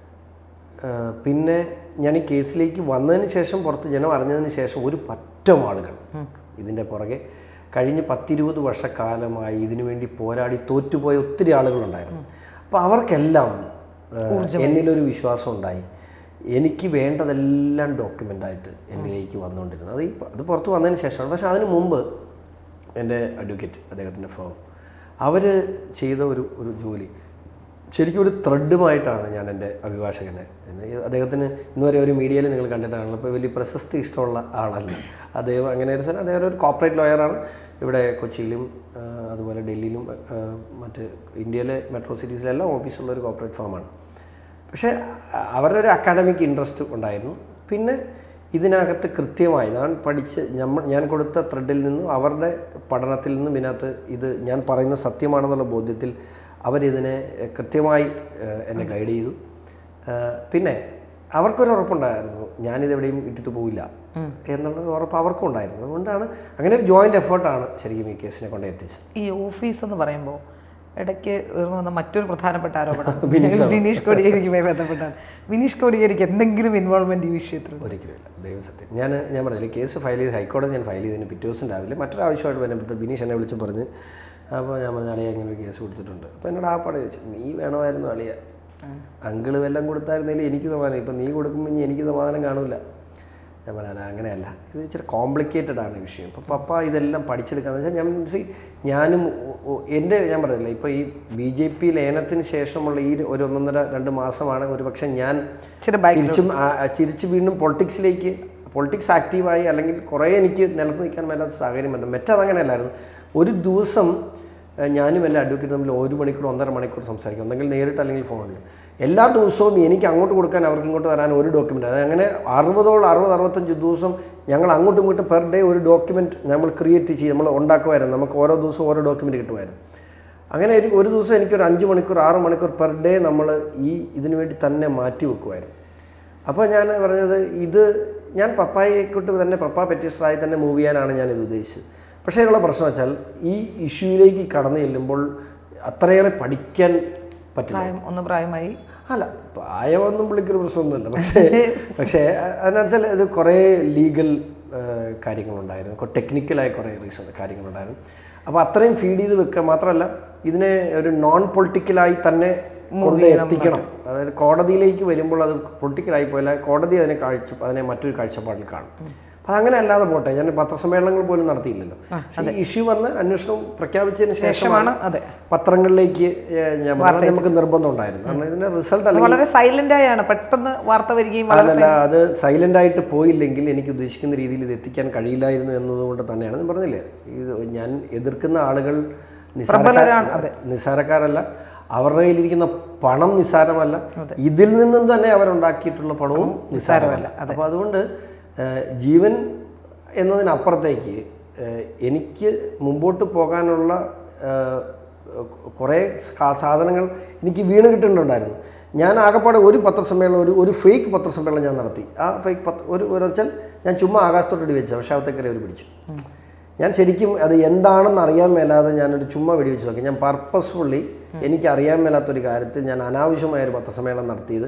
A: പിന്നെ ഞാൻ ഈ കേസിലേക്ക് വന്നതിന് ശേഷം, പുറത്ത് ജനം അറിഞ്ഞതിന് ശേഷം ഒരു പറ്റം ആളുകൾ ഇതിൻ്റെ പുറകെ കഴിഞ്ഞ 10-20 വർഷക്കാലമായി ഇതിനു വേണ്ടി പോരാടി തോറ്റുപോയ ഒത്തിരി ആളുകളുണ്ടായിരുന്നു. അപ്പോൾ അവർക്കെല്ലാം എന്നിലൊരു വിശ്വാസം ഉണ്ടായി. എനിക്ക് വേണ്ടതെല്ലാം ഡോക്യുമെൻ്റായിട്ട് എന്നിലേക്ക് വന്നുകൊണ്ടിരുന്നത്. അത് പുറത്ത് വന്നതിന് ശേഷമാണ്. പക്ഷേ അതിന് മുമ്പ് എൻ്റെ അഡ്വക്കേറ്റ്, അദ്ദേഹത്തിൻ്റെ ഫേം, അവർ ചെയ്ത ഒരു ജോലി ശരിക്കും ഒരു ത്രെഡുമായിട്ടാണ് ഞാൻ എൻ്റെ അഭിഭാഷകനെ, അദ്ദേഹത്തിന് ഇന്നുവരെ ഒരു മീഡിയയിൽ നിങ്ങൾ കണ്ടിട്ടാണല്ലോ, ഇപ്പോൾ വലിയ പ്രശസ്തി ഇഷ്ടമുള്ള ആളല്ല അദ്ദേഹം. അങ്ങനെ ഒരു സ്ഥലം, അദ്ദേഹം ഒരു കോർപ്പറേറ്റ് ലോയറാണ്. ഇവിടെ കൊച്ചിയിലും അതുപോലെ ഡൽഹിയിലും മറ്റ് ഇന്ത്യയിലെ മെട്രോ സിറ്റീസിലെല്ലാം ഓഫീസുള്ള ഒരു കോർപ്പറേറ്റ് ഫേമാണ്. പക്ഷേ അവരുടെ ഒരു അക്കാഡമിക് ഇൻട്രസ്റ്റ് ഉണ്ടായിരുന്നു. പിന്നെ ഇതിനകത്ത് കൃത്യമായി ഞാൻ കൊടുത്ത ത്രെഡിൽ നിന്നും അവരുടെ പഠനത്തിൽ നിന്നും ഇതിനകത്ത് ഇത് ഞാൻ പറയുന്ന സത്യമാണെന്നുള്ള ബോധ്യത്തിൽ അവരിതിനെ കൃത്യമായി എന്നെ ഗൈഡ് ചെയ്തു. പിന്നെ അവർക്കൊരു ഉറപ്പുണ്ടായിരുന്നു, ഞാനിതെവിടെയും ഇട്ടിട്ട് പോവില്ല എന്നുള്ളൊരു ഉറപ്പ് അവർക്കും ഉണ്ടായിരുന്നു. അതുകൊണ്ടാണ് അങ്ങനെ ഒരു ജോയിൻ്റ് എഫേർട്ടാണ് ശരിക്കും ഈ കേസിനെ കൊണ്ട് എത്തിച്ചത്.
B: ഈ ഓഫീസ് എന്ന് പറയുമ്പോൾ ഇടയ്ക്ക് ഉയർന്നു വന്ന മറ്റൊരു പ്രധാനപ്പെട്ട ആരോപണം ബിനീഷ് കോടിയേരിക്കുമായി ബന്ധപ്പെട്ടാണ്. ബിനീഷ് കോടിയേരിക്ക് എന്തെങ്കിലും ഇൻവോൾവ്മെന്റ് ഈ വിഷയത്തിൽ?
A: ഒരിക്കലുമില്ല, ദൈവസത്യം. ഞാൻ പറഞ്ഞില്ല, കേസ് ഫയൽ ചെയ്ത് ഹൈക്കോടതി ഞാൻ ഫയൽ ചെയ്തതിന് പിറ്റേ ദിവസം രാവിലെ മറ്റൊരു ആവശ്യമായിട്ട് ബന്ധപ്പെട്ട് ബിനീഷ് എന്നെ വിളിച്ച് പറഞ്ഞ്, അപ്പോൾ ഞാൻ പറഞ്ഞ അളിയ അങ്ങനെ ഒരു കേസ് കൊടുത്തിട്ടുണ്ട്. അപ്പോൾ എന്നോട് ആ പാടെ ചോദിച്ചു, നീ വേണമായിരുന്നു അളിയ, അങ്കിള് വല്ലതും കൊടുത്തായിരുന്നെങ്കിൽ എനിക്ക് സമാധാനം, ഇപ്പം നീ കൊടുക്കുമ്പോൾ ഇനി എനിക്ക് സമാധാനം കാണില്ല. ഞാൻ പറയാൻ അങ്ങനെയല്ല, ഇത് ഇച്ചിരി കോംപ്ലിക്കേറ്റഡ് ആണ് വിഷയം. ഇപ്പോൾ പപ്പ ഇതെല്ലാം പഠിച്ചെടുക്കാന്ന് വെച്ചാൽ ഞാനും ഞാൻ പറഞ്ഞില്ല, ഇപ്പോൾ ഈ BJP ലയനത്തിന് ശേഷമുള്ള ഈ ഒരു 1.5-2 മാസമാണ് ഒരു പക്ഷേ ഞാൻ തിരിച്ച് വീണ്ടും പൊളിറ്റിക്സ് ആക്റ്റീവായി, അല്ലെങ്കിൽ കുറേ എനിക്ക് നിലത്ത് നിൽക്കാൻ മേലാത്ത സാഹചര്യം വന്നു. മറ്റതങ്ങനെയല്ലായിരുന്നു. ഒരു ദിവസം ഞാനും എൻ്റെ അഡ്വക്കേറ്റ് തമ്മിൽ 1 മണിക്കൂർ 1.5 മണിക്കൂർ സംസാരിക്കും, ഒന്നെങ്കിൽ നേരിട്ട് അല്ലെങ്കിൽ ഫോണിൽ. എല്ലാ ദിവസവും എനിക്ക് അങ്ങോട്ട് കൊടുക്കാൻ അവർക്ക് ഇങ്ങോട്ട് തരാൻ ഒരു ഡോക്യുമെൻ്റ്. അങ്ങനെ 60-65 ദിവസം ഞങ്ങൾ അങ്ങോട്ടും ഇങ്ങോട്ടും പെർ ഡേ ഒരു ഡോക്യുമെൻറ്റ് നമ്മൾ ക്രിയേറ്റ് ചെയ്ത് നമ്മൾ ഉണ്ടാക്കുമായിരുന്നു. നമുക്ക് ഓരോ ദിവസവും ഓരോ ഡോക്യുമെൻറ്റ് കിട്ടുമായിരുന്നു. അങ്ങനെ ഒരു ദിവസം എനിക്കൊരു 5 മണിക്കൂർ 6 മണിക്കൂർ പെർ ഡേ നമ്മൾ ഇതിനു വേണ്ടി തന്നെ മാറ്റി വെക്കുമായിരുന്നു. അപ്പോൾ ഞാൻ പറഞ്ഞത്, ഞാൻ പപ്പായെക്കൊണ്ട് തന്നെ പപ്പ പെറ്റീഷണറായി തന്നെ മൂവ് ചെയ്യാനാണ് ഞാനിത് ഉദ്ദേശിച്ചത്. പക്ഷേ അതിനുള്ള പ്രശ്നം വെച്ചാൽ ഈ ഇഷ്യൂയിലേക്ക് കടന്നു ചെല്ലുമ്പോൾ അത്രയേറെ പഠിക്കാൻ പറ്റില്ല.
B: പ്രായമായി
A: അല്ല, പ്രായമൊന്നും വിളിക്കൊരു പ്രശ്നമൊന്നുമില്ല. പക്ഷേ അതിനനുസരിച്ചാൽ ഇത് കുറേ ലീഗൽ കാര്യങ്ങളുണ്ടായിരുന്നു, ടെക്നിക്കലായ കുറേ കാര്യങ്ങളുണ്ടായിരുന്നു. അപ്പോൾ അത്രയും ഫീഡ് ചെയ്ത് വെക്കുക മാത്രമല്ല, ഇതിനെ ഒരു നോൺ പൊളിറ്റിക്കലായി തന്നെ കൊണ്ട് എത്തിക്കണം. അതായത് കോടതിയിലേക്ക് വരുമ്പോൾ അത് പൊളിറ്റിക്കലായി പോയാൽ കോടതി അതിനെ മറ്റൊരു കാഴ്ചപ്പാടിൽ കാണും. അപ്പം അങ്ങനെ അല്ലാതെ പോട്ടെ, ഞാൻ പത്രസമ്മേളനങ്ങൾ പോലും നടത്തിയില്ലല്ലോ. ഈ ഇഷ്യൂ വന്ന് അന്വേഷണം പ്രഖ്യാപിച്ചതിന് ശേഷമാണ് പത്രങ്ങളിലേക്ക് ഞാൻ പറഞ്ഞത്. നമുക്ക് നിർബന്ധം ഉണ്ടായിരുന്നു, കാരണം ഇതിന്റെ റിസൾട്ട്
B: വളരെ സൈലന്റ് ആയാണ് പെട്ടെന്ന് വാർത്ത വരികയും.
A: അല്ലല്ല, അത് സൈലന്റ് ആയിട്ട് പോയില്ലെങ്കിൽ എനിക്ക് ഉദ്ദേശിക്കുന്ന രീതിയിൽ ഇത് എത്തിക്കാൻ കഴിയില്ലായിരുന്നു എന്നതുകൊണ്ട് തന്നെയാണ്. ഞാൻ പറഞ്ഞില്ലേ, ഇത് ഞാൻ എതിർക്കുന്ന ആളുകൾ നിസ്സാരക്കാരല്ല, അവരുടെ കയ്യിലിരിക്കുന്ന പണം നിസ്സാരമല്ല, ഇതിൽ നിന്നും തന്നെ അവരുണ്ടാക്കിയിട്ടുള്ള പണവും നിസ്സാരമല്ല. അപ്പോൾ അതുകൊണ്ട് ജീവൻ എന്നതിനപ്പുറത്തേക്ക് എനിക്ക് മുമ്പോട്ട് പോകാനുള്ള കുറേ സാധനങ്ങൾ എനിക്ക് വീണ് കിട്ടുന്നുണ്ടായിരുന്നു. ഞാൻ ആകെപ്പാടെ ഒരു പത്രസമ്മേളനം, ഒരു ഫേക്ക് പത്രസമ്മേളനം ഞാൻ നടത്തി. ആ ഫേക്ക് ഒരു വെച്ചാൽ ഞാൻ ചുമ്മാ ആകാശത്തോട്ട് വെച്ചു, പക്ഷേ അകത്തേക്കരെ അവർ പിടിച്ചു. ഞാൻ ശരിക്കും അത് എന്താണെന്ന് അറിയാൻ മേലാതെ ഞാനൊരു ചുമ്മാ വെടിവെച്ച് നോക്കി. ഞാൻ പർപ്പസ്ഫുള്ളി എനിക്ക് അറിയാൻ മേലാത്തൊരു കാര്യത്തിൽ ഞാൻ അനാവശ്യമായൊരു പത്രസമ്മേളനം നടത്തിയത്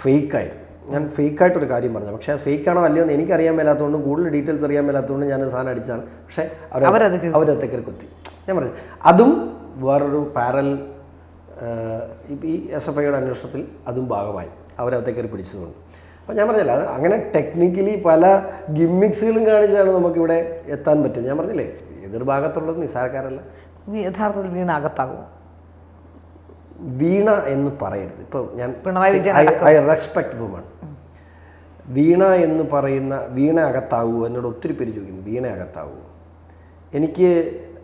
A: ഫേക്കായിരുന്നു. ഞാൻ ഫേക്കായിട്ടൊരു കാര്യം പറഞ്ഞു, പക്ഷേ അത് ഫേക്കാണോ അല്ലയോ എന്ന് എനിക്കറിയാൻ മേലാത്തതുകൊണ്ടും കൂടുതൽ ഡീറ്റെയിൽസ് അറിയാൻ മേലാത്തതുകൊണ്ട് ഞാൻ സാധനം അടിച്ചതാണ്. പക്ഷേ അവരത്തേക്കറി കുത്തി. ഞാൻ പറഞ്ഞു അതും വേറൊരു പാരൽ ഈ SFIയുടെ അന്വേഷണത്തിൽ അതും ഭാഗമായി അവരത്തേക്കറി പിടിച്ചതുകൊണ്ട്. അപ്പോൾ ഞാൻ പറഞ്ഞില്ല, അത് അങ്ങനെ ടെക്നിക്കലി പല ഗിമ്മിക്സുകളും കാണിച്ചാണ് നമുക്കിവിടെ എത്താൻ പറ്റും. ഞാൻ പറഞ്ഞില്ലേ, എതിർഭാഗത്തുള്ളത് നിസ്സാരക്കാരല്ല.
B: യഥാർത്ഥത്തിൽ വീണ അകത്താകുമോ?
A: വീണ എന്ന് പറയരുത്. ഇപ്പോൾ ഞാൻ ഐ റെസ്പെക്ട് വുമൺ. വീണ എന്ന് പറയുന്ന വീണ അകത്താവുമോ എന്നോട് ഒത്തിരി പേര് ചോദിക്കുന്നു, വീണ അകത്താവുമോ? എനിക്ക്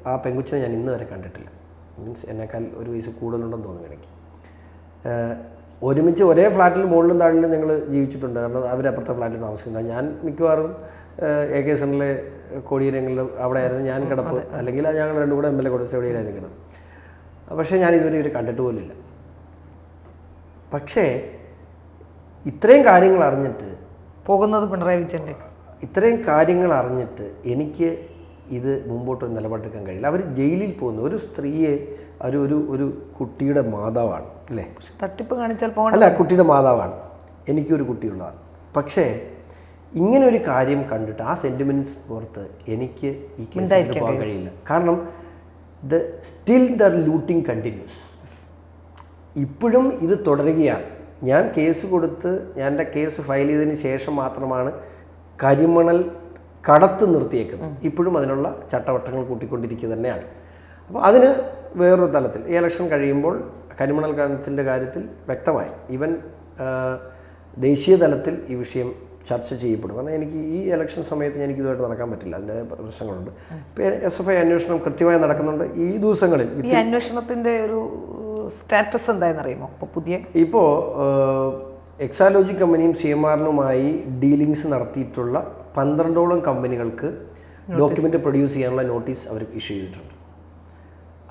A: ആ പെങ്കുച്ചിനെ ഞാൻ ഇന്ന് വരെ കണ്ടിട്ടില്ല. മീൻസ് എന്നെക്കാൾ ഒരു വയസ്സ് കൂടുതലുണ്ടെന്ന് തോന്നുന്നു എനിക്ക്. ഒരുമിച്ച് ഒരേ ഫ്ലാറ്റിൽ മുകളിലും താഴിലും ഞങ്ങൾ ജീവിച്ചിട്ടുണ്ട്, കാരണം അവരപ്പുറത്തെ ഫ്ലാറ്റിൽ താമസിക്കുന്നത്. ഞാൻ മിക്കവാറും AK സെൻ്ററിലെ കോടിയേരികളിൽ അവിടെ ആയിരുന്നു ഞാൻ കിടപ്പ്, അല്ലെങ്കിൽ ഞങ്ങൾ രണ്ടും കൂടെ MLA കൊടുത്ത എവിടെയായിരുന്നു കിടന്നത്. പക്ഷേ ഞാൻ ഇതുവരെ ഇവർ കണ്ടിട്ട് പോലില്ല. പക്ഷേ ഇത്രയും കാര്യങ്ങൾ അറിഞ്ഞിട്ട്
B: പോകുന്നത് പിണറായി വിജയൻ്റെ.
A: ഇത്രയും കാര്യങ്ങൾ അറിഞ്ഞിട്ട് എനിക്ക് ഇത് മുമ്പോട്ട് നിലപാടെടുക്കാൻ കഴിയില്ല. അവർ ജയിലിൽ പോകുന്നു, ഒരു സ്ത്രീയെ ഒരു കുട്ടിയുടെ മാതാവാണ് അല്ലേ,
B: തട്ടിപ്പ് കാണിച്ചാൽ പോകണം.
A: അല്ല, കുട്ടിയുടെ മാതാവാണ്, എനിക്കൊരു കുട്ടിയുള്ളതാണ്. പക്ഷേ ഇങ്ങനെ ഒരു കാര്യം കണ്ടിട്ട് ആ സെൻറ്റിമെൻറ്റ്സ് പുറത്ത് എനിക്ക് ഈ കേസിൽ പോകാൻ കഴിയില്ല. കാരണം സ്റ്റിൽ ദ ലൂട്ടിങ് കണ്ടിന്യൂസ്. ഇപ്പോഴും ഇത് തുടരുകയാണ്. ഞാൻ കേസ് കൊടുത്ത് ഞാൻ എൻ്റെ കേസ് ഫയൽ ചെയ്തതിന് ശേഷം മാത്രമാണ് കരിമണൽ കടത്ത് നിർത്തിയേക്കുന്നത്. ഇപ്പോഴും അതിനുള്ള ചട്ടവട്ടങ്ങൾ കൂട്ടിക്കൊണ്ടിരിക്കുക തന്നെയാണ്. അപ്പോൾ അതിന് വേറൊരു തലത്തിൽ ഈ ഇലക്ഷൻ കഴിയുമ്പോൾ കരിമണൽ കടത്തിൻ്റെ കാര്യത്തിൽ വ്യക്തമായി ഈവൻ ദേശീയ തലത്തിൽ ഈ വിഷയം ചർച്ച ചെയ്യപ്പെടും. കാരണം എനിക്ക് ഈ ഇലക്ഷൻ സമയത്ത് എനിക്ക് ഇതുമായിട്ട് നടക്കാൻ പറ്റില്ല, അതിൻ്റെ പ്രശ്നങ്ങളുണ്ട്. ഇപ്പോൾ SFI അന്വേഷണം കൃത്യമായി നടക്കുന്നുണ്ട് ഈ ദിവസങ്ങളിൽ.
B: ഈ അന്വേഷണത്തിൻ്റെ ഒരു സ്റ്റാറ്റസ് എന്തായെന്ന് അറിയുമോ?
A: ഇപ്പോൾ എക്സാലോജി കമ്പനിയും CMRനുമായി ഡീലിങ്സ് നടത്തിയിട്ടുള്ള 12ഓളം കമ്പനികൾക്ക് ഡോക്യുമെൻ്റ് പ്രൊഡ്യൂസ് ചെയ്യാനുള്ള നോട്ടീസ് അവർ ഇഷ്യൂ ചെയ്തിട്ടുണ്ട്.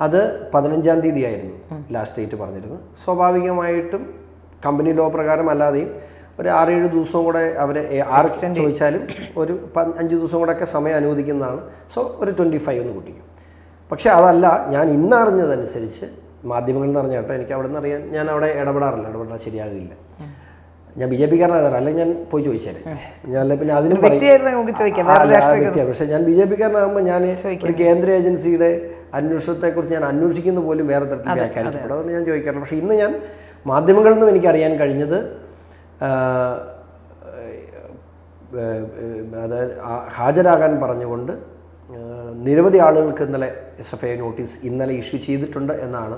A: അത് 15-ാം തീയതി ആയിരുന്നു ലാസ്റ്റ് ഡേറ്റ് പറഞ്ഞിരുന്നത്. സ്വാഭാവികമായിട്ടും കമ്പനി ലോ പ്രകാരം അല്ലാതെയും ഒരു 6-7 ദിവസവും കൂടെ അവരെ ചോദിച്ചാലും ഒരു 5 ദിവസം കൂടെ ഒക്കെ സമയം അനുവദിക്കുന്നതാണ്. സോ ഒരു 25 ഒന്ന് കൂട്ടിക്കും. പക്ഷേ അതല്ല, ഞാൻ ഇന്ന് അറിഞ്ഞതനുസരിച്ച് മാധ്യമങ്ങളിൽ നിന്ന് അറിഞ്ഞ കേട്ടോ, എനിക്ക് അവിടെ നിന്ന് അറിയാൻ, ഞാൻ അവിടെ ഇടപെടാറില്ല, ഇടപെടാൻ ശരിയാകില്ല. ഞാൻ BJP-കാരനായതാണ്, അല്ലെങ്കിൽ ഞാൻ പോയി ചോദിച്ചേനെ. ഞാൻ പിന്നെ അതിനും വ്യക്തിയാണ്. പക്ഷേ ഞാൻ BJP-കാരനാകുമ്പോൾ ഞാൻ ഒരു കേന്ദ്ര ഏജൻസിയുടെ അന്വേഷണത്തെക്കുറിച്ച് ഞാൻ അന്വേഷിക്കുന്ന പോലും വേറെ തരത്തിൽ വ്യാഖ്യാനിക്കപ്പെടും. അതുകൊണ്ട് ഞാൻ ചോദിക്കാറില്ല. പക്ഷേ ഇന്ന് ഞാൻ മാധ്യമങ്ങളിൽ നിന്നും എനിക്കറിയാൻ കഴിഞ്ഞത് അതായത് ഹാജരാകാൻ പറഞ്ഞുകൊണ്ട് നിരവധി ആളുകൾക്ക് ഇന്നലെ SFI നോട്ടീസ് ഇന്നലെ ഇഷ്യൂ ചെയ്തിട്ടുണ്ട് എന്നാണ്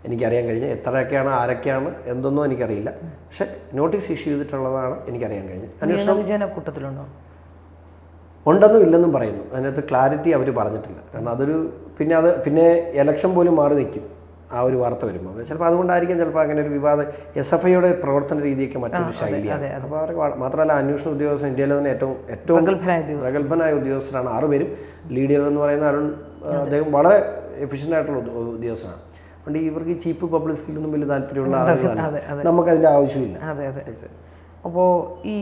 A: എനിക്കറിയാൻ കഴിഞ്ഞത്. എത്രയൊക്കെയാണ്, ആരൊക്കെയാണ്, എന്തൊന്നും എനിക്കറിയില്ല. പക്ഷെ നോട്ടീസ് ഇഷ്യൂ ചെയ്തിട്ടുള്ളതാണ് എനിക്കറിയാൻ കഴിഞ്ഞത്.
B: അന്വേഷണം കൂട്ടത്തിലുണ്ടോ?
A: ഉണ്ടെന്നും ഇല്ലെന്നും പറയുന്നു. അതിനകത്ത് ക്ലാരിറ്റി അവർ പറഞ്ഞിട്ടില്ല. കാരണം അതൊരു പിന്നെ ഇലക്ഷൻ പോലും മാറി നിൽക്കും ആ ഒരു വാർത്ത വരുമ്പോൾ. ചിലപ്പോൾ അതുകൊണ്ടായിരിക്കും ചിലപ്പോൾ അങ്ങനെ ഒരു വിവാദം. SFIയുടെ പ്രവർത്തന രീതിയൊക്കെ മറ്റൊരു ശൈലിയാണ്. അപ്പോൾ അവർക്ക് മാത്രമല്ല, അന്വേഷണ ഉദ്യോഗസ്ഥൻ ഇന്ത്യയിലെ തന്നെ ഏറ്റവും പ്രഗത്ഭനായ ഉദ്യോഗസ്ഥരാണ്. 6 പേരും. ലീഡർ എന്ന് പറയുന്ന അരുൺ, അദ്ദേഹം വളരെ എഫിഷ്യൻ്റ് ആയിട്ടുള്ള ഉദ്യോഗസ്ഥനാണ്. അതുകൊണ്ട് ഇവർക്ക് ഈ ചീപ്പ് പബ്ലിസിറ്റിയിലൊന്നും വലിയ താല്പര്യമുള്ള ആളുകളല്ല. നമുക്കതിൻ്റെ ആവശ്യമില്ല.
B: അപ്പോൾ ഈ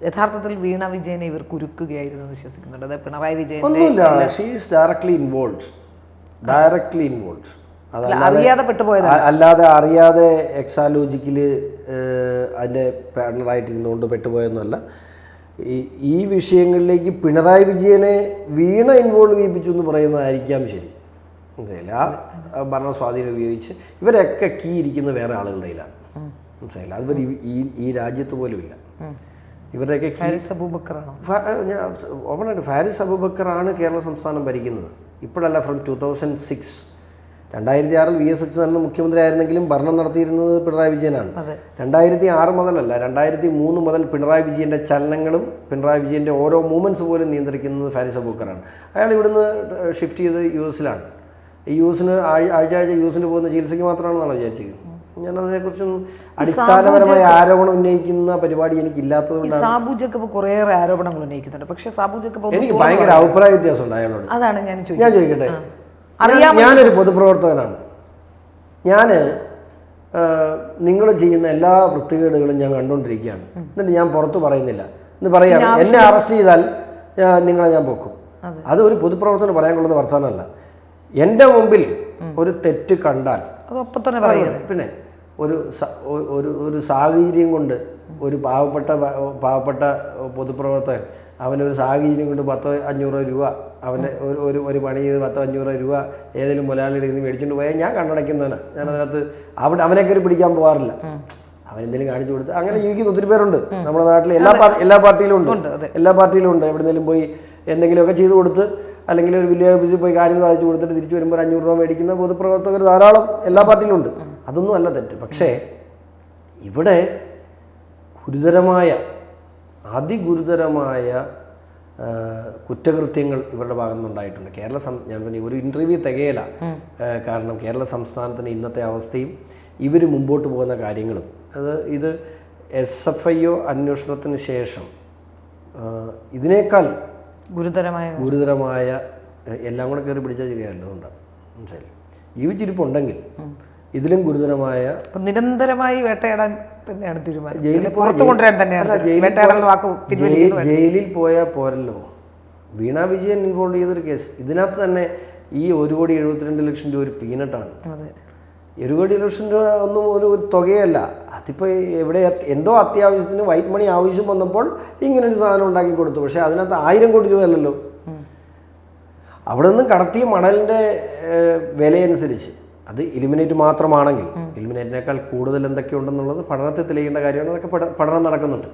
B: യഥാർത്ഥത്തിൽ വീണ വിജയനെ ഇവർ കുരുക്കുകയായിരുന്നു വിശ്വസിക്കുന്നുണ്ട്. അത് പിണറായി വിജയൻ
A: ഒന്നുമില്ല, ഷീ ഈസ് ഡയറക്ട്ലി ഇൻവോൾവ്. അല്ലാതെ അറിയാതെ എക്സാലോജിക്കിൽ അതിൻ്റെ പാർട്ണറായിട്ടിരുന്നുകൊണ്ട് പെട്ടുപോയെന്നല്ല. ഈ വിഷയങ്ങളിലേക്ക് പിണറായി വിജയനെ വീണ ഇൻവോൾവ് ചെയ്യിപ്പിച്ചു എന്ന് പറയുന്നതായിരിക്കാം ശരി. മനസ്സിലായില്ല, ആ ഭരണ സ്വാധീനം ഉപയോഗിച്ച് ഇവരൊക്കെ കീ ഇരിക്കുന്ന വേറെ ആളുകളുടെ കയ്യിലാണ്. മനസ്സിലായില്ല, അത് ഈ രാജ്യത്ത് പോലും ഇല്ല. ഇവരുടെയൊക്കെ ഓപ്പണായിട്ട് ഫാരിസ് അബൂബക്കറാണ് കേരള സംസ്ഥാനം ഭരിക്കുന്നത്. ഇപ്പോഴല്ല, ഫ്രം 2006. 2006 VS അച്യുതാനന്ദൻ മുഖ്യമന്ത്രി ആയിരുന്നെങ്കിലും ഭരണം നടത്തിയിരുന്നത് പിണറായി വിജയനാണ്. 2006 മുതലല്ല, 2003 മുതൽ പിണറായി വിജയൻ്റെ ചലനങ്ങളും പിണറായി വിജയൻ്റെ ഓരോ മൂവ്മെൻറ്റ്സ് പോലും നിയന്ത്രിക്കുന്നത് ഫാരിസ് അബൂബക്കറാണ്. അയാൾ ഇവിടുന്ന് ഷിഫ്റ്റ് ചെയ്ത് US-ലാണ്. ഈ ആഴ്ച US പോകുന്ന ചികിത്സയ്ക്ക് മാത്രമാണെന്നാണ് വിചാരിച്ചിരിക്കുന്നത്. ഞാനതിനെക്കുറിച്ചൊന്നും അടിസ്ഥാനപരമായ ആരോപണം ഉന്നയിക്കുന്ന പരിപാടി എനിക്കില്ലാത്തതുകൊണ്ടാണ്.
B: സാബു ജേക്കബ് കുറേയേറെ ആരോപണങ്ങൾ ഉന്നയിക്കുന്നുണ്ട്. പക്ഷേ സാബു ജേക്കബ്
A: എനിക്ക് ഭയങ്കര അഭിപ്രായ വ്യത്യാസമുണ്ട് അയാളോട്.
B: അതാണ് ഞാൻ
A: ചോദിക്കട്ടെ, ഞാനൊരു പൊതുപ്രവർത്തകനാണ്. ഞാൻ നിങ്ങൾ ചെയ്യുന്ന എല്ലാ വൃത്തികേടുകളും ഞാൻ കണ്ടുകൊണ്ടിരിക്കുകയാണ്. എന്നിട്ട് ഞാൻ പുറത്ത് പറയുന്നില്ല എന്ന് പറയുകയാണ്. എന്നെ അറസ്റ്റ് ചെയ്താൽ നിങ്ങളെ ഞാൻ പൊക്കും. അത് ഒരു പൊതുപ്രവർത്തകന് പറയാൻ കൊള്ളുന്ന വർത്തമാനമല്ല. എൻ്റെ മുമ്പിൽ ഒരു തെറ്റ് കണ്ടാൽ പിന്നെ ഒരു സാഹചര്യം കൊണ്ട് ഒരു പാവപ്പെട്ട പൊതുപ്രവർത്തകൻ അവനൊരു സാഹചര്യം കൊണ്ട് 100-500 രൂപ അവൻ്റെ ഒരു പണി ചെയ്ത് 100-500 രൂപ ഏതെങ്കിലും മുതലാളിയുടെ നിന്ന് മേടിച്ചുകൊണ്ട് പോയാൽ ഞാൻ കണ്ണടയ്ക്കുന്നവനാണ്. ഞാൻ അതിനകത്ത് അവനെ കയറി പിടിക്കാൻ പോകാറില്ല. അവനെന്തെങ്കിലും കാണിച്ചു കൊടുത്ത് അങ്ങനെ ജീവിക്കുന്ന ഒത്തിരി പേരുണ്ട് നമ്മുടെ നാട്ടിൽ. എല്ലാ പാർട്ടിയിലും ഉണ്ട്. എവിടെയെങ്കിലും പോയി എന്തെങ്കിലുമൊക്കെ ചെയ്തു കൊടുത്ത്, അല്ലെങ്കിൽ ഒരു വില്ലേജ് ഓഫീസിൽ പോയി കാര്യം സാധിച്ചു കൊടുത്തിട്ട് തിരിച്ചു വരുമ്പോൾ 500 രൂപ മേടിക്കുന്ന പൊതുപ്രവർത്തകർ ധാരാളം എല്ലാ പാർട്ടിയിലും ഉണ്ട്. അതൊന്നും അല്ല തെറ്റ്. പക്ഷേ ഇവിടെ അതിഗുരുതരമായ കുറ്റകൃത്യങ്ങൾ ഇവരുടെ ഭാഗത്തു നിന്നുണ്ടായിട്ടുണ്ട്. ഞാൻ പറഞ്ഞ ഒരു ഇൻ്റർവ്യൂ തികയില്ല. കാരണം കേരള സംസ്ഥാനത്തിൻ്റെ ഇന്നത്തെ അവസ്ഥയും ഇവർ മുമ്പോട്ട് പോകുന്ന കാര്യങ്ങളും ഇത് SFIO അന്വേഷണത്തിന് ശേഷം ഇതിനേക്കാൾ ഗുരുതരമായ എല്ലാം കൂടെ കയറി പിടിച്ചാൽ ശരിയല്ല. അതുകൊണ്ടാണ് മനസ്സിലായി. ജീവിച്ചിരിപ്പുണ്ടെങ്കിൽ ഇതിലും ഗുരുതരമായ
B: നിരന്തരമായി വേട്ടയാടാൻ തന്നെയാണ് തീരുമാനം.
A: ജയിലിൽ
B: പുറത്തു കൊണ്ടുവരാൻ തന്നെയാണ്
A: ജയിലിൽ പോയാൽ പോരല്ലോ. വീണ വിജയൻ ഇൻവോൾവ് ചെയ്തൊരു കേസ്, ഇതിനകത്ത് തന്നെ ഈ 1,72,00,000 രൂപ ഒരു പീനട്ടാണ്. 1,72,00,000 രൂപ ഒന്നും ഒരു തുകയല്ല. അതിപ്പോൾ എവിടെ എന്തോ അത്യാവശ്യത്തിന് വൈറ്റ് മണി ആവശ്യം വന്നപ്പോൾ ഇങ്ങനൊരു സാധനം ഉണ്ടാക്കി കൊടുത്തു. പക്ഷേ അതിനകത്ത് 1000 കോടി രൂപ അല്ലല്ലോ. അവിടെ നിന്ന് കടത്തിയ മണലിൻ്റെ വിലയനുസരിച്ച് അത് ഇലിമിനേറ്റ് മാത്രമാണെങ്കിൽ, ഇലിമിനേറ്റിനേക്കാൾ കൂടുതൽ എന്തൊക്കെയുണ്ടെന്നുള്ളത് പഠനത്തിൽ തെളിയേണ്ട കാര്യമാണ്. അതൊക്കെ പഠനം നടക്കുന്നുണ്ട്.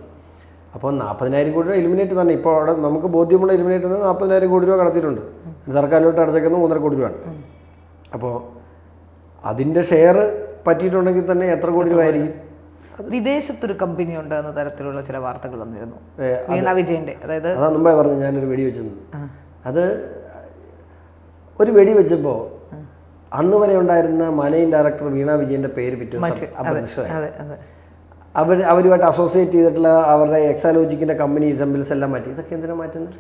A: അപ്പോൾ 40,000 കോടി രൂപ ഇലിമിനേറ്റ് തന്നെ ഇപ്പോൾ അവിടെ നമുക്ക് ബോധ്യമുള്ള ഇലിമിനേറ്റ് തന്നെ 40,000 കോടി രൂപ കടത്തിയിട്ടുണ്ട്. സർക്കാരിലോട്ട് അടച്ചേക്കുന്നത് 1.5 കോടി രൂപയാണ്. അപ്പോൾ അതിൻ്റെ ഷെയർ പറ്റിയിട്ടുണ്ടെങ്കിൽ തന്നെ എത്ര കോടി രൂപ ആയിരിക്കും?
B: വിദേശത്തൊരു കമ്പനി ഉണ്ട് എന്ന തരത്തിലുള്ള ചില വാർത്തകൾ വന്നിരുന്നു വീണ വിജയന്റെ. അതായത്
A: അതാ മുമ്പേ പറഞ്ഞു ഞാനൊരു വെടി വെച്ചത്. അത് ഒരു വെടി വെച്ചപ്പോൾ അന്ന് വരെ ഉണ്ടായിരുന്ന മാനേജിംഗ് ഡയറക്ടർ വീണ വിജയന്റെ പേര് അപ്രത്യക്ഷമായി. അവരുമായിട്ട് അസോസിയേറ്റ് ചെയ്തിട്ടുള്ള അവരുടെ എക്സാലോജിക്കിന്റെ കമ്പനി സിംബിൾസ് എല്ലാം മാറ്റി. ഇതൊക്കെ എന്തിനാ മാറ്റുന്നത്?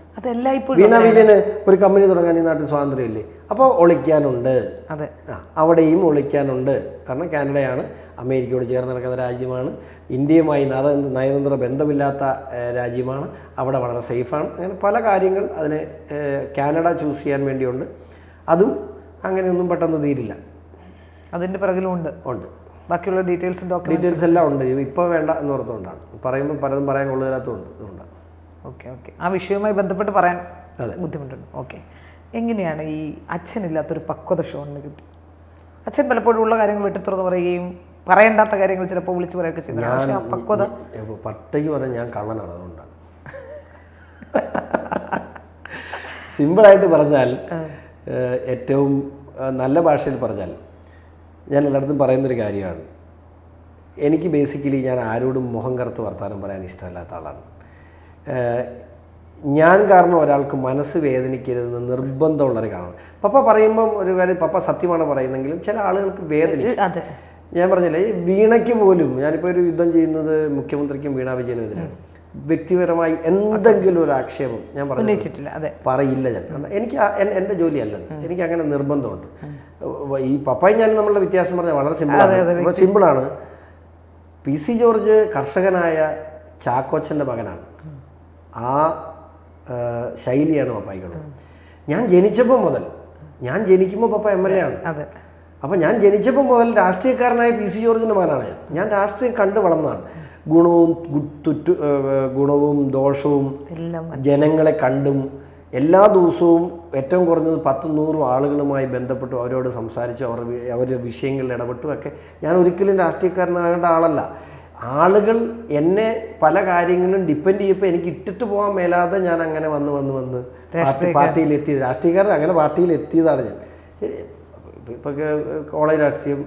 A: വീണ വിജയന് ഒരു കമ്പനി തുടങ്ങാൻ ഈ നാട്ടിൽ സ്വാതന്ത്ര്യമില്ലേ? അപ്പോൾ ഒളിക്കാനുണ്ട്, അവിടെയും ഒളിക്കാനുണ്ട്. കാരണം കാനഡയാണ് അമേരിക്കയോട് ചേർന്ന് നടക്കുന്ന രാജ്യമാണ്, ഇന്ത്യയുമായി നയതന്ത്ര ബന്ധമില്ലാത്ത രാജ്യമാണ്, അവിടെ വളരെ സേഫാണ്. അങ്ങനെ പല കാര്യങ്ങൾ അതിനെ കാനഡ ചൂസ് ചെയ്യാൻ വേണ്ടിയുണ്ട്. അതും അങ്ങനെയൊന്നും പെട്ടെന്ന് തീരില്ല, അതിൻ്റെ പിറകിലുണ്ട് ഉണ്ട്. ബാക്കിയുള്ള ഡീറ്റെയിൽസ് എല്ലാം ഉണ്ട്. ഇപ്പോൾ വേണ്ട എന്ന് ഓർത്തുകൊണ്ടാണ് പറയുമ്പോൾ പലതും പറയാൻ കൊള്ളുകയില്ലാത്തതുകൊണ്ട് അതുകൊണ്ടാണ്.
B: ഓക്കെ ഓക്കെ ആ വിഷയവുമായി ബന്ധപ്പെട്ട് പറയാൻ ബുദ്ധിമുട്ടുണ്ട്. ഓക്കെ, എങ്ങനെയാണ് ഈ അച്ഛനില്ലാത്തൊരു പക്വത ഷോണിന് കിട്ടി? അച്ഛൻ പലപ്പോഴും ഉള്ള കാര്യങ്ങൾ വെട്ടിത്തുറന്ന് പറയുകയും പറയേണ്ടാത്ത കാര്യങ്ങൾ ചിലപ്പോൾ വിളിച്ച് പറയുകയൊക്കെ ചെയ്തു. പക്ഷേ ആ പക്വത
A: പട്ടയ്ക്ക് പറഞ്ഞാൽ ഞാൻ കള്ളനാണ്, അതുകൊണ്ടാണ്. സിമ്പിളായിട്ട് പറഞ്ഞാൽ, ഏറ്റവും നല്ല ഭാഷയിൽ പറഞ്ഞാൽ, ഞാൻ എല്ലായിടത്തും പറയുന്നൊരു കാര്യമാണ്, എനിക്ക് ബേസിക്കലി ഞാൻ ആരോടും മുഖം കറുത്ത് വർത്താനം പറയാൻ ഇഷ്ടമല്ലാത്ത ആളാണ്. ഞാൻ കാരണം ഒരാൾക്ക് മനസ്സ് വേദനിക്കരുതെന്ന് നിർബന്ധമുള്ളൊരു കാണണം. പപ്പ പറയുമ്പം ഒരു കാര്യം, പപ്പ സത്യമാണ് പറയുന്നെങ്കിലും ചില ആളുകൾക്ക് വേദനിക്കും. ഞാൻ പറഞ്ഞില്ലേ, വീണയ്ക്ക് പോലും ഞാനിപ്പോൾ ഒരു യുദ്ധം ചെയ്യുന്നത് മുഖ്യമന്ത്രിക്കും വീണ വിജയനും എതിരാണ്. വ്യക്തിപരമായി എന്തെങ്കിലും ഒരു ആക്ഷേപം ഞാൻ പറയില്ല. ഞാൻ എനിക്ക് എൻ്റെ ജോലിയല്ലത്, എനിക്ക് അങ്ങനെ നിർബന്ധമുണ്ട്. ഈ പപ്പായും ഞാനും നമ്മളുടെ വ്യത്യാസം പറഞ്ഞാൽ വളരെ സിമ്പിളാണ്. PC ജോർജ് കർഷകനായ ചാക്കോച്ചൻ്റെ മകനാണ്. ആ ശൈലിയാണ് പപ്പായ്ക്കുള്ളത്. ഞാൻ ജനിക്കുമ്പോൾ പപ്പ MLA ആണ്. അപ്പോൾ ഞാൻ ജനിച്ചപ്പോൾ മുതൽ രാഷ്ട്രീയക്കാരനായ PC ജോർജിൻ്റെ മകനാണ് ഞാൻ. രാഷ്ട്രീയം കണ്ടു വളർന്നതാണ്. ഗുണവും ദോഷവും ജനങ്ങളെ കണ്ടും എല്ലാ ദിവസവും ഏറ്റവും കുറഞ്ഞത് 10-100 ആളുകളുമായി ബന്ധപ്പെട്ടു, അവരോട് സംസാരിച്ചു, അവരുടെ വിഷയങ്ങളിൽ ഇടപെട്ടും ഒക്കെ. ഞാൻ ഒരിക്കലും രാഷ്ട്രീയക്കാരനാകേണ്ട ആളല്ല. ആളുകൾ എന്നെ പല കാര്യങ്ങളും ഡിപ്പെൻഡ് ചെയ്യപ്പോൾ എനിക്ക് ഇട്ടിട്ട് പോകാൻ മേലാതെ ഞാൻ അങ്ങനെ വന്ന് പാർട്ടിയിലെത്തിയത്. രാഷ്ട്രീയക്കാരൻ അങ്ങനെ പാർട്ടിയിലെത്തിയതാണ് ഞാൻ. ഇപ്പോൾ കോളേജ് രാഷ്ട്രീയം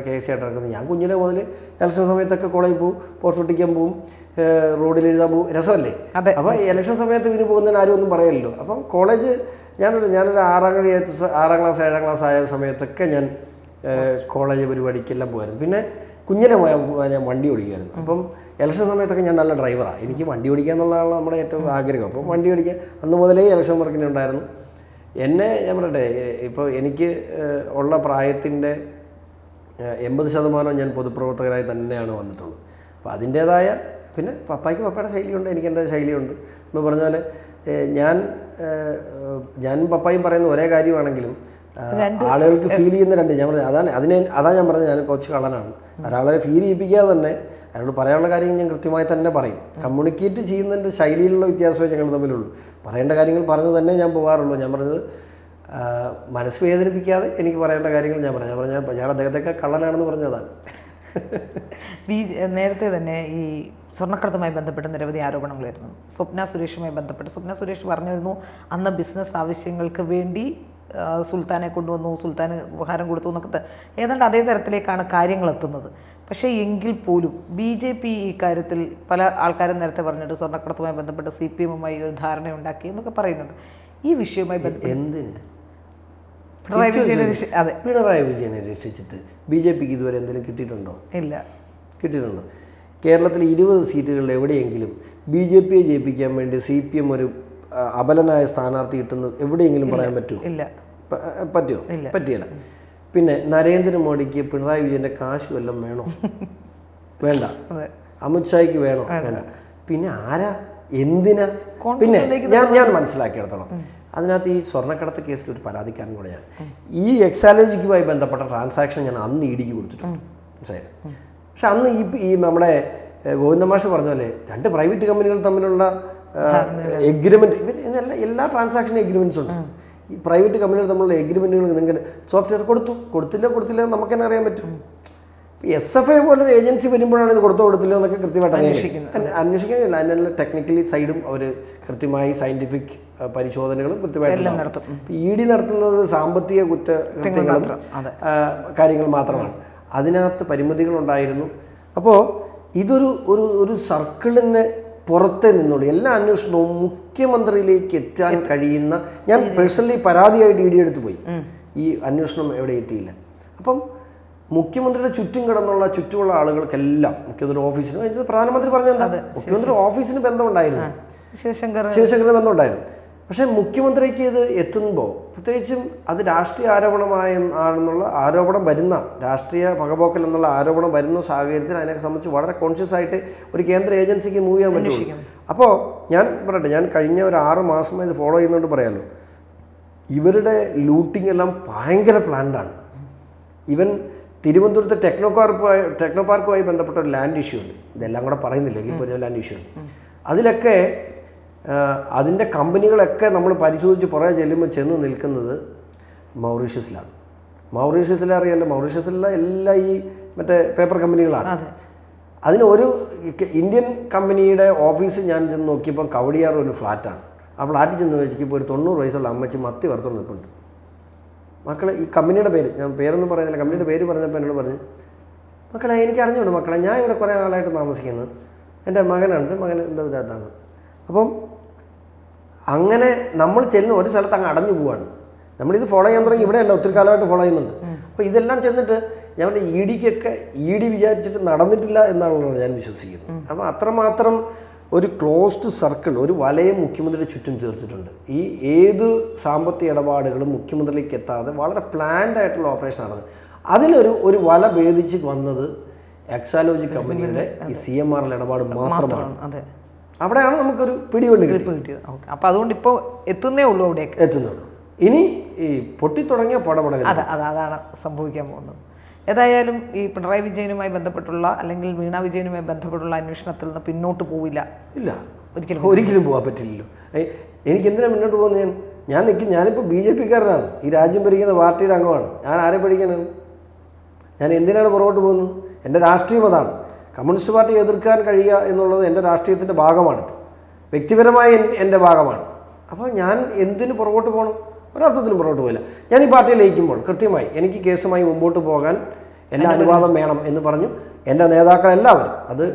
A: കേസ് ആയിട്ട് നടക്കുന്നത്. ഞാൻ കുഞ്ഞിനെ മുതൽ ഇലക്ഷൻ സമയത്തൊക്കെ കോളേജിൽ പോകും, പോസ്റ്റൊട്ടിക്കാൻ പോവും, റോഡിൽ എഴുതാൻ പോവും, രസമല്ലേ? അപ്പോൾ ഇലക്ഷൻ സമയത്ത് ഇവന് പോകുന്നതിന് ആരും ഒന്നും പറയല്ലോ. അപ്പം കോളേജ് ഞാനൊരു 6ാം ക്ലാസ് 7ാം ക്ലാസ് ആയ സമയത്തൊക്കെ ഞാൻ കോളേജ് പരിപാടിക്കെല്ലാം പോകുമായിരുന്നു. പിന്നെ കുഞ്ഞിനെ ഞാൻ വണ്ടി ഓടിക്കുമായിരുന്നു. അപ്പം ഇലക്ഷൻ സമയത്തൊക്കെ ഞാൻ നല്ല ഡ്രൈവറാണ്. എനിക്ക് വണ്ടി ഓടിക്കുക എന്നുള്ളതാണ് നമ്മുടെ ഏറ്റവും ആഗ്രഹം. അപ്പം വണ്ടി ഓടിക്കുക അന്ന് മുതലേ ഇലക്ഷൻ വർക്കിന് ഉണ്ടായിരുന്നു. എന്നെ ഞാൻ പറയട്ടെ, ഇപ്പോൾ എനിക്ക് ഉള്ള പ്രായത്തിൻ്റെ 80% ഞാൻ പൊതുപ്രവർത്തകരായി തന്നെയാണ് വന്നിട്ടുള്ളത്. അപ്പോൾ അതിൻ്റേതായ, പിന്നെ പപ്പായ്ക്ക് പപ്പയുടെ ശൈലിയുണ്ട്, എനിക്ക് എൻ്റെ ശൈലിയുണ്ട്. ഇപ്പോൾ പറഞ്ഞ പോലെ ഞാനും പപ്പായും പറയുന്ന ഒരേ കാര്യമാണെങ്കിലും ആളുകൾക്ക് ഫീൽ ചെയ്യുന്ന രണ്ട്. ഞാൻ പറഞ്ഞു അതാ ഞാൻ പറഞ്ഞത്, ഞാൻ കുറച്ച് കള്ളനാണ്. ഒരാളെ ഫീൽ ചെയ്യിപ്പിക്കാതെ തന്നെ അയാളോട് പറയാനുള്ള കാര്യം ഞാൻ കൃത്യമായി തന്നെ പറയും. കമ്മ്യൂണിക്കേറ്റ് ചെയ്യുന്നതിൻ്റെ ശൈലിയിലുള്ള വ്യത്യാസമേ ഞങ്ങൾ തമ്മിലുള്ളൂ. പറയേണ്ട കാര്യങ്ങൾ പറഞ്ഞു തന്നെ ഞാൻ പോകാറുള്ളൂ. ഞാൻ പറഞ്ഞത് മനസ്സ് വേദനിപ്പിക്കാതെ എനിക്ക് പറയേണ്ട കാര്യങ്ങൾ ഞാൻ പറഞ്ഞു. ഞാൻ അദ്ദേഹത്തെയൊക്കെ കള്ളനാണെന്ന് പറഞ്ഞതാണ്.
B: നേരത്തെ തന്നെ ഈ സ്വർണ്ണക്കടത്തുമായി ബന്ധപ്പെട്ട് നിരവധി ആരോപണങ്ങളായിരുന്നു. സ്വപ്ന സുരേഷുമായി ബന്ധപ്പെട്ട് സ്വപ്ന സുരേഷ് പറഞ്ഞിരുന്നു, അന്ന് ബിസിനസ് ആവശ്യങ്ങൾക്ക് വേണ്ടി സുൽത്താനെ കൊണ്ടുവന്നു, സുൽത്താന് ഉപഹാരം കൊടുത്തു എന്നൊക്കെ. ഏതാണ്ട് അതേ തരത്തിലേക്കാണ് കാര്യങ്ങൾ എത്തുന്നത്. പക്ഷേ എങ്കിൽ പോലും BJP ഈ കാര്യത്തിൽ പല ആൾക്കാരും നേരത്തെ പറഞ്ഞിട്ട് സ്വർണ്ണക്കടത്തുമായി ബന്ധപ്പെട്ട് CPM-മായി ഒരു ധാരണയുണ്ടാക്കി എന്നൊക്കെ പറയുന്നുണ്ട്. ഈ വിഷയവുമായി ബന്ധപ്പെട്ട്
A: പിണറായി വിജയനെ രക്ഷിച്ചിട്ട് BJPക്ക് ഇതുവരെ എന്തെങ്കിലും കിട്ടിയിട്ടുണ്ടോ?
B: ഇല്ല.
A: കിട്ടിയിട്ടുണ്ടോ? കേരളത്തിൽ 20 സീറ്റുകളിൽ എവിടെയെങ്കിലും BJPയെ ജയിപ്പിക്കാൻ വേണ്ടി CPM ഒരു അബലനായ സ്ഥാനാർത്ഥി കിട്ടുന്നത് എവിടെയെങ്കിലും പറയാൻ പറ്റുമോ?
B: ഇല്ല.
A: പറ്റുമോ? പറ്റിയല്ല. പിന്നെ നരേന്ദ്രമോദിക്ക് പിണറായി വിജയൻ്റെ കാശ് വല്ലതും വേണോ? വേണ്ട. അമിത്ഷായ്ക്ക് വേണോ? വേണ്ട. പിന്നെ ആരാ, എന്തിനാ? പിന്നെ ഞാൻ മനസ്സിലാക്കിയെടുത്തോളം അതിനകത്ത് ഈ സ്വർണ്ണക്കടത്ത് കേസിൽ ഒരു പരാതിക്കാരൻ കൂടെയാണ്. ഈ എക്സാലോജിക്കുമായി ബന്ധപ്പെട്ട ട്രാൻസാക്ഷൻ ഞാൻ അന്ന് ഇടിക്ക് കൊടുത്തിട്ടുണ്ട്, മനസ്സിലായി. പക്ഷെ അന്ന് ഈ നമ്മുടെ ഗോവിന്ദമാഷ് പറഞ്ഞ പോലെ 2 പ്രൈവറ്റ് കമ്പനികൾ തമ്മിലുള്ള എഗ്രിമെൻറ്റ്, എല്ലാ ട്രാൻസാക്ഷൻ എഗ്രിമെൻറ്റ്സ് ഉണ്ട്. ഈ പ്രൈവറ്റ് കമ്പനികൾ തമ്മിലുള്ള എഗ്രിമെൻറ്റുകൾ നിങ്ങൾ സോഫ്റ്റ്വെയർ കൊടുത്തില്ല നമുക്ക് തന്നെ അറിയാൻ പറ്റും. SFI പോലൊരു ഏജൻസി വരുമ്പോഴാണ് ഇത് കൊടുത്തില്ലോ എന്നൊക്കെ കൃത്യമായിട്ട് അന്വേഷിക്കാനില്ല. അതിനുള്ള ടെക്നിക്കലി സൈഡും അവർ കൃത്യമായി സയൻറ്റിഫിക് പരിശോധനകളും കൃത്യമായിട്ട് നടത്തും. ED നടത്തുന്നത് സാമ്പത്തിക കുറ്റകൃത്യങ്ങളും കാര്യങ്ങൾ മാത്രമാണ്. അതിനകത്ത് പരിമിതികളുണ്ടായിരുന്നു. അപ്പോൾ ഇതൊരു ഒരു സർക്കിളിന് പുറത്തെ നിന്നുള്ളൂ എല്ലാ അന്വേഷണവും മുഖ്യമന്ത്രിയിലേക്ക് എത്താൻ കഴിയുന്ന. ഞാൻ പേഴ്സണലി പരാതിയായിട്ട് ED എടുത്ത് പോയി, ഈ അന്വേഷണം എവിടെ എത്തിയില്ല. അപ്പം മുഖ്യമന്ത്രിയുടെ ചുറ്റും കിടന്നുള്ള ചുറ്റുമുള്ള ആളുകൾക്കെല്ലാം മുഖ്യമന്ത്രി ഓഫീസിന്, പ്രധാനമന്ത്രി പറഞ്ഞെന്താ, മുഖ്യമന്ത്രി ഓഫീസിന് ബന്ധമുണ്ടായിരുന്നു, ശിവശങ്കറിന് ബന്ധമുണ്ടായിരുന്നു. പക്ഷേ മുഖ്യമന്ത്രിക്ക് ഇത് എത്തുമ്പോൾ പ്രത്യേകിച്ചും അത് രാഷ്ട്രീയ ആരോപണമാണെന്നുള്ള ആരോപണം വരുന്ന, രാഷ്ട്രീയ പകപോക്കൽ എന്നുള്ള ആരോപണം വരുന്ന സാഹചര്യത്തിൽ അതിനെ സംബന്ധിച്ച് വളരെ കോൺഷ്യസ് ആയിട്ട് ഒരു കേന്ദ്ര ഏജൻസിക്ക് മൂവ് ചെയ്യാൻ പറ്റുള്ളൂ. അപ്പോൾ ഞാൻ പറയട്ടെ, ഞാൻ കഴിഞ്ഞ ഒരു 6 മാസമായി ഇത് ഫോളോ ചെയ്യുന്നതുകൊണ്ട് പറയാമല്ലോ, ഇവരുടെ ലൂട്ടിംഗ് എല്ലാം ഭയങ്കര പ്ലാൻഡാണ്. ഇവൻ തിരുവനന്തപുരത്തെ ടെക്നോ പാർക്കുമായി ബന്ധപ്പെട്ട ഒരു ലാൻഡ് ഇഷ്യൂ ഉണ്ട്. ഇതെല്ലാം കൂടെ പറയുന്നില്ലെങ്കിൽ ഇപ്പോൾ ലാൻഡ് ഇഷ്യൂ ഉണ്ട്. അതിലൊക്കെ അതിൻ്റെ കമ്പനികളൊക്കെ നമ്മൾ പരിശോധിച്ച് പുറകെ ചെല്ലുമ്പോൾ ചെന്ന് നിൽക്കുന്നത് മൗറീഷ്യസിലാണ്. അറിയാമല്ലോ, മൗറീഷ്യസിലുള്ള എല്ലാ ഈ മറ്റേ പേപ്പർ കമ്പനികളാണ്. അതിന് ഒരു ഇന്ത്യൻ കമ്പനിയുടെ ഓഫീസ് ഞാൻ ചെന്ന് നോക്കിയപ്പോൾ കവടിയാർ ഒരു ഫ്ലാറ്റാണ്. ആ ഫ്ലാറ്റിൽ ചെന്ന് നോക്കിയപ്പോൾ ഒരു 90 വയസ്സുള്ള അമ്മച്ചി മത്തി വറുത്തോണ്ട് നിൽപ്പുണ്ട്. മക്കളെ, ഈ കമ്പനിയുടെ പേര് ഞാൻ പേരൊന്നും പറയുന്നില്ല, കമ്പനിയുടെ പേര് പറഞ്ഞപ്പോൾ എന്നോട് പറഞ്ഞു, മക്കളെ എനിക്ക് അറിഞ്ഞുകൊണ്ട് മക്കളെ, ഞാൻ ഇവിടെ കുറേ ആളായിട്ട് താമസിക്കുന്നത്, എൻ്റെ മകനുണ്ട്, മകൻ എന്താ ഇതാണ്. അപ്പം അങ്ങനെ നമ്മൾ ചെല്ലുന്ന ഒരു സ്ഥലത്ത് അങ്ങ് അടഞ്ഞു പോവാണ്. നമ്മളിത് ഫോളോ ചെയ്യാൻ തുടങ്ങി ഇവിടെയല്ല, ഒത്തിരി കാലമായിട്ട് ഫോളോ ചെയ്യുന്നുണ്ട്. അപ്പോൾ ഇതെല്ലാം ചെന്നിട്ട് ഞങ്ങളുടെ ED വിചാരിച്ചിട്ട് നടന്നിട്ടില്ല എന്നാണ് ഞാൻ വിശ്വസിക്കുന്നത്. അപ്പോൾ അത്രമാത്രം ഒരു ക്ലോസ്ഡ് സർക്കിൾ, ഒരു വലയം മുഖ്യമന്ത്രിയുടെ ചുറ്റും തീർത്തിട്ടുണ്ട്. ഈ ഏത് സാമ്പത്തിക ഇടപാടുകളും മുഖ്യമന്ത്രിയിലേക്ക് എത്താതെ വളരെ പ്ലാൻഡ് ആയിട്ടുള്ള ഓപ്പറേഷൻ നടന്നത്. അതിനൊരു വല ഭേദിച്ച് വന്നത് എക്സാലോജി കമ്പനിയുടെ ഈ CMR ഇടപാട് മാത്രമാണ്. അവിടെയാണ് നമുക്കൊരു പിടിവള്ളി കിട്ടിയത്.
B: അപ്പോൾ അതുകൊണ്ട് ഇപ്പോൾ എത്തുന്നേ ഉള്ളൂ, അവിടേക്ക്
A: എത്തുന്നുള്ളൂ. ഇനി ഈ പൊട്ടിത്തുടങ്ങിയ
B: അതാണ് സംഭവിക്കാൻ പോകുന്നത്. ഏതായാലും ഈ പിണറായി വിജയനുമായി ബന്ധപ്പെട്ടുള്ള അല്ലെങ്കിൽ വീണ വിജയനുമായി ബന്ധപ്പെട്ടുള്ള അന്വേഷണത്തിൽ നിന്ന് പിന്നോട്ട് പോവില്ല.
A: ഇല്ല, ഒരിക്കലും പോകാൻ പറ്റില്ലല്ലോ. എനിക്കെന്തിനാ മുന്നോട്ട് പോകുന്നത്? ഞാനിപ്പോൾ BJP-കാരനാണ്, ഈ രാജ്യം ഭരിക്കുന്ന പാർട്ടിയുടെ അംഗമാണ്. ഞാൻ ആരെ പഠിക്കാനാണ്? ഞാൻ എന്തിനാണ് പുറകോട്ട് പോകുന്നത്? എൻ്റെ രാഷ്ട്രീയം അതാണ്. കമ്മ്യൂണിസ്റ്റ് പാർട്ടി എതിർക്കാൻ കഴിയുക എന്നുള്ളത് എൻ്റെ രാഷ്ട്രീയത്തിൻ്റെ ഭാഗമാണിപ്പോൾ, വ്യക്തിപരമായി എൻ്റെ ഭാഗമാണ്. അപ്പോൾ ഞാൻ എന്തിന് പുറകോട്ട് പോകണം? ഒരർത്ഥത്തിലും പുറകോട്ട് പോയില്ല. ഞാൻ ഈ പാർട്ടിയിൽ ലയിക്കുമ്പോൾ കൃത്യമായി എനിക്ക് കേസുമായി മുമ്പോട്ട് പോകാൻ എല്ലാ അനുവാദം വേണം എന്ന് പറഞ്ഞു. എൻ്റെ നേതാക്കളെല്ലാവരും, അത്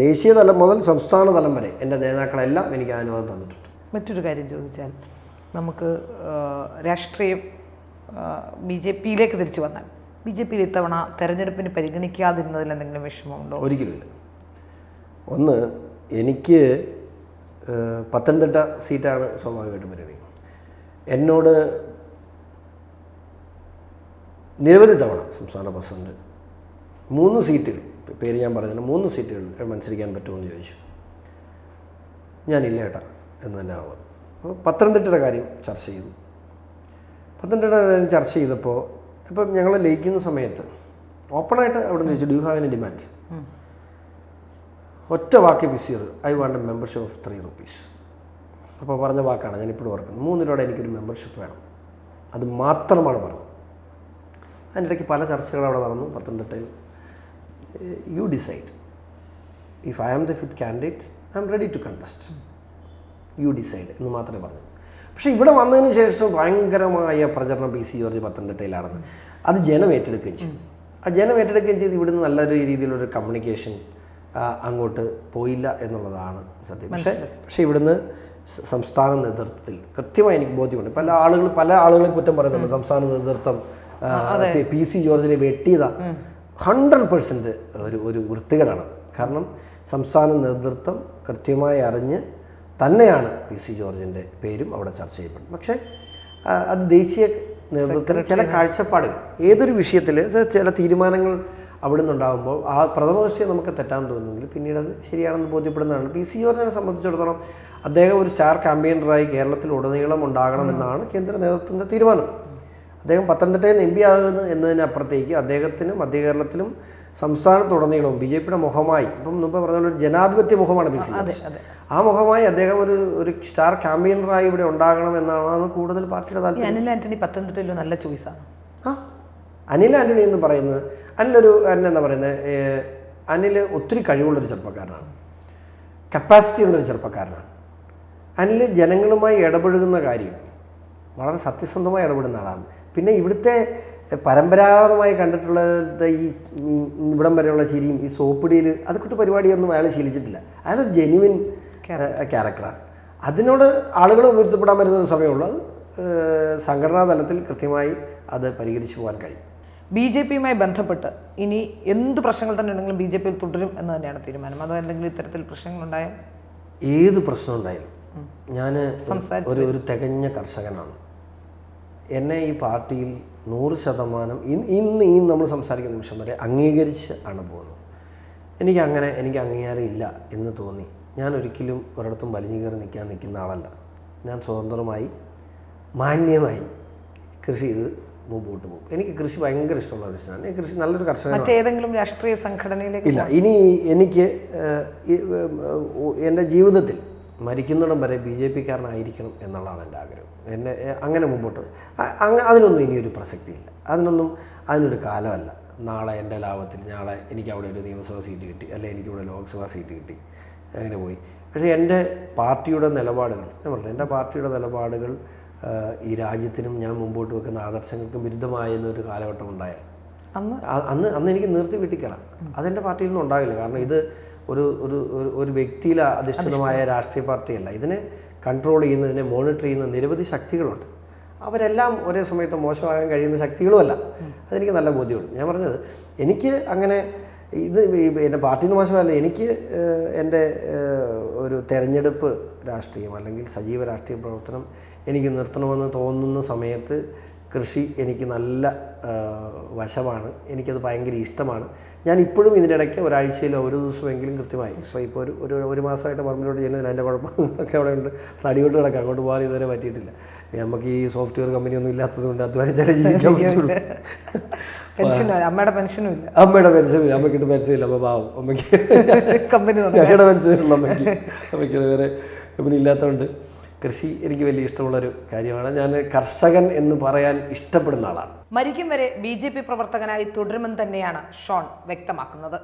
A: ദേശീയ തലം മുതൽ സംസ്ഥാന തലം വരെ എൻ്റെ നേതാക്കളെല്ലാം എനിക്ക് അനുവാദം തന്നിട്ടുണ്ട്.
B: മറ്റൊരു കാര്യം ചോദിച്ചാൽ, നമുക്ക് രാഷ്ട്രീയം BJP-യിലേക്ക് തിരിച്ചു വന്നാൽ BJP-യിൽ ഇത്തവണ തെരഞ്ഞെടുപ്പിന് പരിഗണിക്കാതിരുന്നതിൽ എന്തെങ്കിലും വിഷമമുണ്ടോ?
A: ഒരിക്കലുമില്ല. ഒന്ന്, എനിക്ക് പത്തനംതിട്ട സീറ്റാണ് സ്വാഭാവികമായിട്ട് പരിഗണിക്കുന്നത്. എന്നോട് നിരവധി തവണ സംസ്ഥാന പ്രസിഡന്റ് 3 സീറ്റുകൾ, പേര് ഞാൻ പറയുന്നില്ല, 3 സീറ്റുകൾ മത്സരിക്കാൻ പറ്റുമെന്ന് ചോദിച്ചു. ഞാനില്ല ഏട്ടാ എന്ന് തന്നെയാണ് പറഞ്ഞത്. അപ്പോൾ പത്തനംതിട്ടയുടെ കാര്യം ചർച്ച ചെയ്തു. പത്തനംതിട്ടയുടെ കാര്യം ചർച്ച ചെയ്തപ്പോൾ ഇപ്പം ഞങ്ങൾ ലയിക്കുന്ന സമയത്ത് ഓപ്പണായിട്ട് അവിടെ നിന്ന് ചോദിച്ചു, do you have any demand? ഒറ്റ വാക്ക് ബിസിയർ, I want a membership of 3 rupees. അപ്പോൾ പറഞ്ഞ വാക്കാണ് ഞാനിപ്പോഴും ഓർക്കുന്നത്. 3 രൂപയുടെ എനിക്കൊരു മെമ്പർഷിപ്പ് വേണം, അത് മാത്രമാണ് പറഞ്ഞത്. അതിൻ്റെ ഇടയ്ക്ക് പല ചർച്ചകൾ അവിടെ നടന്നു പത്തനംതിട്ടയിൽ. You decide, if I am the fit candidate I am ready to contest, you decide എന്ന് മാത്രമേ പറഞ്ഞു. പക്ഷേ ഇവിടെ വന്നതിന് ശേഷം ഭയങ്കരമായ പ്രചരണം PC ജോർജ് പത്തനംതിട്ടയിലാണെന്ന് അത് ജനം ഏറ്റെടുക്കുകയും ചെയ്തു. ആ ജനം ഏറ്റെടുക്കുകയും ചെയ്ത് ഇവിടുന്ന് നല്ലൊരു രീതിയിലൊരു കമ്മ്യൂണിക്കേഷൻ അങ്ങോട്ട് പോയില്ല എന്നുള്ളതാണ് സത്യം. പക്ഷേ ഇവിടുന്ന് സംസ്ഥാന നേതൃത്വത്തിൽ കൃത്യമായി എനിക്ക് ബോധ്യമുണ്ട്. പല ആളുകളും കുറ്റം പറയുന്നുണ്ട്, സംസ്ഥാന നേതൃത്വം PC ജോർജിനെ വെട്ടിയതാ. 100% ഒരു വൃത്തികേടാണ്. കാരണം സംസ്ഥാന നേതൃത്വം കൃത്യമായി അറിഞ്ഞ് തന്നെയാണ് PC ജോർജിൻ്റെ പേരും അവിടെ ചർച്ച ചെയ്യപ്പെടുന്നത്. പക്ഷേ അത് ദേശീയ നേതൃത്വത്തിന് ചില കാഴ്ചപ്പാടുകൾ ഏതൊരു വിഷയത്തിൽ ചില തീരുമാനങ്ങൾ അവിടെ നിന്നുണ്ടാകുമ്പോൾ ആ പ്രഥമ ദൃഷ്ടിയെ നമുക്ക് തെറ്റാൻ തോന്നുമെങ്കിൽ പിന്നീട് അത് ശരിയാണെന്ന് ബോധ്യപ്പെടുന്നതാണ്. പി സി ജോർജിനെ സംബന്ധിച്ചിടത്തോളം അദ്ദേഹം ഒരു സ്റ്റാർ ക്യാമ്പയിനറായി കേരളത്തിൽ ഉടനീളം ഉണ്ടാകണമെന്നാണ് കേന്ദ്ര നേതൃത്വത്തിൻ്റെ തീരുമാനം. അദ്ദേഹം പത്തനംതിട്ടയിൽ നിന്ന് MP ആകുന്നു എന്നതിനപ്പുറത്തേക്ക് അദ്ദേഹത്തിനും മധ്യ കേരളത്തിലും സംസ്ഥാനത്തുടനീളവും BJPയുടെ മുഖമായി, ഇപ്പം മുമ്പ് പറഞ്ഞ ഒരു ജനാധിപത്യ മുഖമാണ് പി സി ജോർജ്. ആ മുഖമായി അദ്ദേഹം ഒരു സ്റ്റാർ ക്യാമ്പയിനറായി ഇവിടെ ഉണ്ടാകണം എന്നാണ് കൂടുതൽ പാർട്ടിയുടെ താല്പര്യം.
B: അനിൽ ആന്റണി പത്തനംതിട്ടയിൽ നല്ല ചോയ്സാണ്.
A: അനിൽ ആന്റണി എന്ന് പറയുന്നത് എന്താ പറയുന്നത്, അനിൽ ഒത്തിരി കഴിവുള്ളൊരു ചെറുപ്പക്കാരനാണ്, കപ്പാസിറ്റി ഉള്ളൊരു ചെറുപ്പക്കാരനാണ്. അനിൽ ജനങ്ങളുമായി ഇടപഴകുന്ന കാര്യം വളരെ സത്യസന്ധമായി ഇടപെടുന്ന ആളാണ്. പിന്നെ ഇവിടുത്തെ പരമ്പരാഗതമായി കണ്ടിട്ടുള്ളത് ഈ ഇവിടം വരെയുള്ള ചിരിയും ഈ സോപ്പിടിയിൽ അതുകൂട്ട് പരിപാടിയൊന്നും അയാൾ ശീലിച്ചിട്ടില്ല. അയാളൊരു ജെന്യുവിൻ ക്യാരക്ടറാണ്. അതിനോട് ആളുകൾ പൊരുത്തപ്പെടാൻ പറ്റുന്ന സമയമുള്ളൂ. അത് സംഘടനാ തലത്തിൽ കൃത്യമായി അത് പരിഹരിച്ചു പോകാൻ കഴിയും.
B: BJPയുമായി ബന്ധപ്പെട്ട് ഇനി എന്ത് പ്രശ്നങ്ങൾ തന്നെ ഉണ്ടെങ്കിലും BJPയിൽ തുടരും എന്ന് തന്നെയാണ് തീരുമാനം. അതോ എന്തെങ്കിലും ഇത്തരത്തിൽ പ്രശ്നങ്ങളുണ്ടായാൽ?
A: ഏത് പ്രശ്നം ഉണ്ടായാലും ഞാൻ ഒരു തികഞ്ഞ കർഷകനാണ്. എന്നെ ഈ പാർട്ടിയിൽ 100% ഇന്ന് നമ്മൾ സംസാരിക്കുന്ന നിമിഷം വരെ അംഗീകരിച്ച് ആണ് പോകുന്നത്. എനിക്ക് അംഗീകാരം ഇല്ല എന്ന് തോന്നി ഞാൻ ഒരിക്കലും ഒരിടത്തും വലിഞ്ഞു കയറി നിൽക്കുന്ന ആളല്ല. ഞാൻ സ്വതന്ത്രമായി മാന്യമായി കൃഷി ചെയ്ത് മുമ്പോട്ട് പോകും. എനിക്ക് കൃഷി ഭയങ്കര ഇഷ്ടമുള്ള ഒരു വിഷയമാണ്. കൃഷി നല്ലൊരു കർഷകനാണ്.
B: മറ്റേതെങ്കിലും രാഷ്ട്രീയ സംഘടനയിലേക്ക്
A: ഇല്ല. ഇനി എനിക്ക് എൻ്റെ ജീവിതത്തിൽ മരിക്കുന്നിടം വരെ BJPക്കാരനായിരിക്കണം എന്നുള്ളതാണ് എൻ്റെ ആഗ്രഹം. എന്നെ അങ്ങനെ മുമ്പോട്ട് അതിനൊന്നും ഇനിയൊരു പ്രസക്തിയില്ല. അതിനൊരു കാലമല്ല. നാളെ എൻ്റെ ലാഭത്തിൽ എനിക്ക് അവിടെ ഒരു നിയമസഭാ സീറ്റ് കിട്ടി, അല്ലെങ്കിൽ എനിക്കിവിടെ ലോക്സഭാ സീറ്റ് കിട്ടി, അങ്ങനെ പോയി. പക്ഷേ എൻ്റെ പാർട്ടിയുടെ നിലപാടുകൾ, ഞാൻ പറഞ്ഞു, എൻ്റെ പാർട്ടിയുടെ നിലപാടുകൾ ഈ രാജ്യത്തിനും ഞാൻ മുമ്പോട്ട് വെക്കുന്ന ആദർശങ്ങൾക്കും വിരുദ്ധമായെന്നൊരു കാലഘട്ടം ഉണ്ടായാൽ അന്ന് എനിക്ക് നിർത്തി വീട്ടിക്കറാം. അതെൻ്റെ പാർട്ടിയിൽ നിന്നും ഉണ്ടാവില്ല. കാരണം ഇത് ഒരു വ്യക്തിയിൽ അധിഷ്ഠിതമായ രാഷ്ട്രീയ പാർട്ടിയല്ല. ഇതിനെ കൺട്രോൾ ചെയ്യുന്ന, ഇതിനെ മോണിറ്റർ ചെയ്യുന്ന നിരവധി ശക്തികളുണ്ട്. അവരെല്ലാം ഒരേ സമയത്ത് മോശമാകാൻ കഴിയുന്ന ശക്തികളുമല്ല. അതെനിക്ക് നല്ല ബോധ്യമുണ്ട്. ഞാൻ പറഞ്ഞത് എനിക്ക് അങ്ങനെ എൻ്റെ പാർട്ടിന് മോശമല്ല. എനിക്ക് എൻ്റെ ഒരു തെരഞ്ഞെടുപ്പ് രാഷ്ട്രീയം അല്ലെങ്കിൽ സജീവ രാഷ്ട്രീയ പ്രവർത്തനം എനിക്ക് നിർത്തണമെന്ന് തോന്നുന്ന സമയത്ത് കൃഷി എനിക്ക് നല്ല വശമാണ്. എനിക്കത് ഭയങ്കര ഇഷ്ടമാണ്. ഞാൻ ഇപ്പോഴും ഇതിനിടയ്ക്ക് ഒരാഴ്ചയിലോ ഒരു ദിവസമെങ്കിലും കൃത്യമായി ഇപ്പോൾ ഒരു മാസമായിട്ട് പറമ്പിലോട്ട് ചെയ്യുന്നതിന് അതിൻ്റെ കുഴപ്പങ്ങളൊക്കെ അവിടെ ഉണ്ട്. തടികൊണ്ട് കിടക്കാം, അങ്ങോട്ട് പോകാൻ ഇതുവരെ പറ്റിയിട്ടില്ല. നമുക്ക് ഈ സോഫ്റ്റ്വെയർ കമ്പനിയൊന്നും ഇല്ലാത്തതുകൊണ്ട് അധ്വാനിച്ചാലേ ജീവിക്കാൻ പറ്റുള്ളൂ.
B: അമ്മയുടെ പെൻഷനും ഇല്ല.
A: അമ്മയ്ക്കിട്ട് പെൻഷനില്ല. അപ്പോൾ പാവം അമ്മയ്ക്ക് ഞങ്ങളുടെ പെൻഷനുള്ള അമ്മയ്ക്ക് വേറെ കമ്പനി ഇല്ലാത്തതുകൊണ്ട് കൃഷി എനിക്ക് വലിയ ഇഷ്ടമുള്ളൊരു കാര്യമാണ്. ഞാൻ കർഷകൻ എന്ന് പറയാൻ ഇഷ്ടപ്പെടുന്ന ആളാണ്.
B: മരിക്കും വരെ BJP പ്രവർത്തകനായി തുടരുമെന്ന് തന്നെയാണ് ഷോൺ വ്യക്തമാക്കുന്നത്.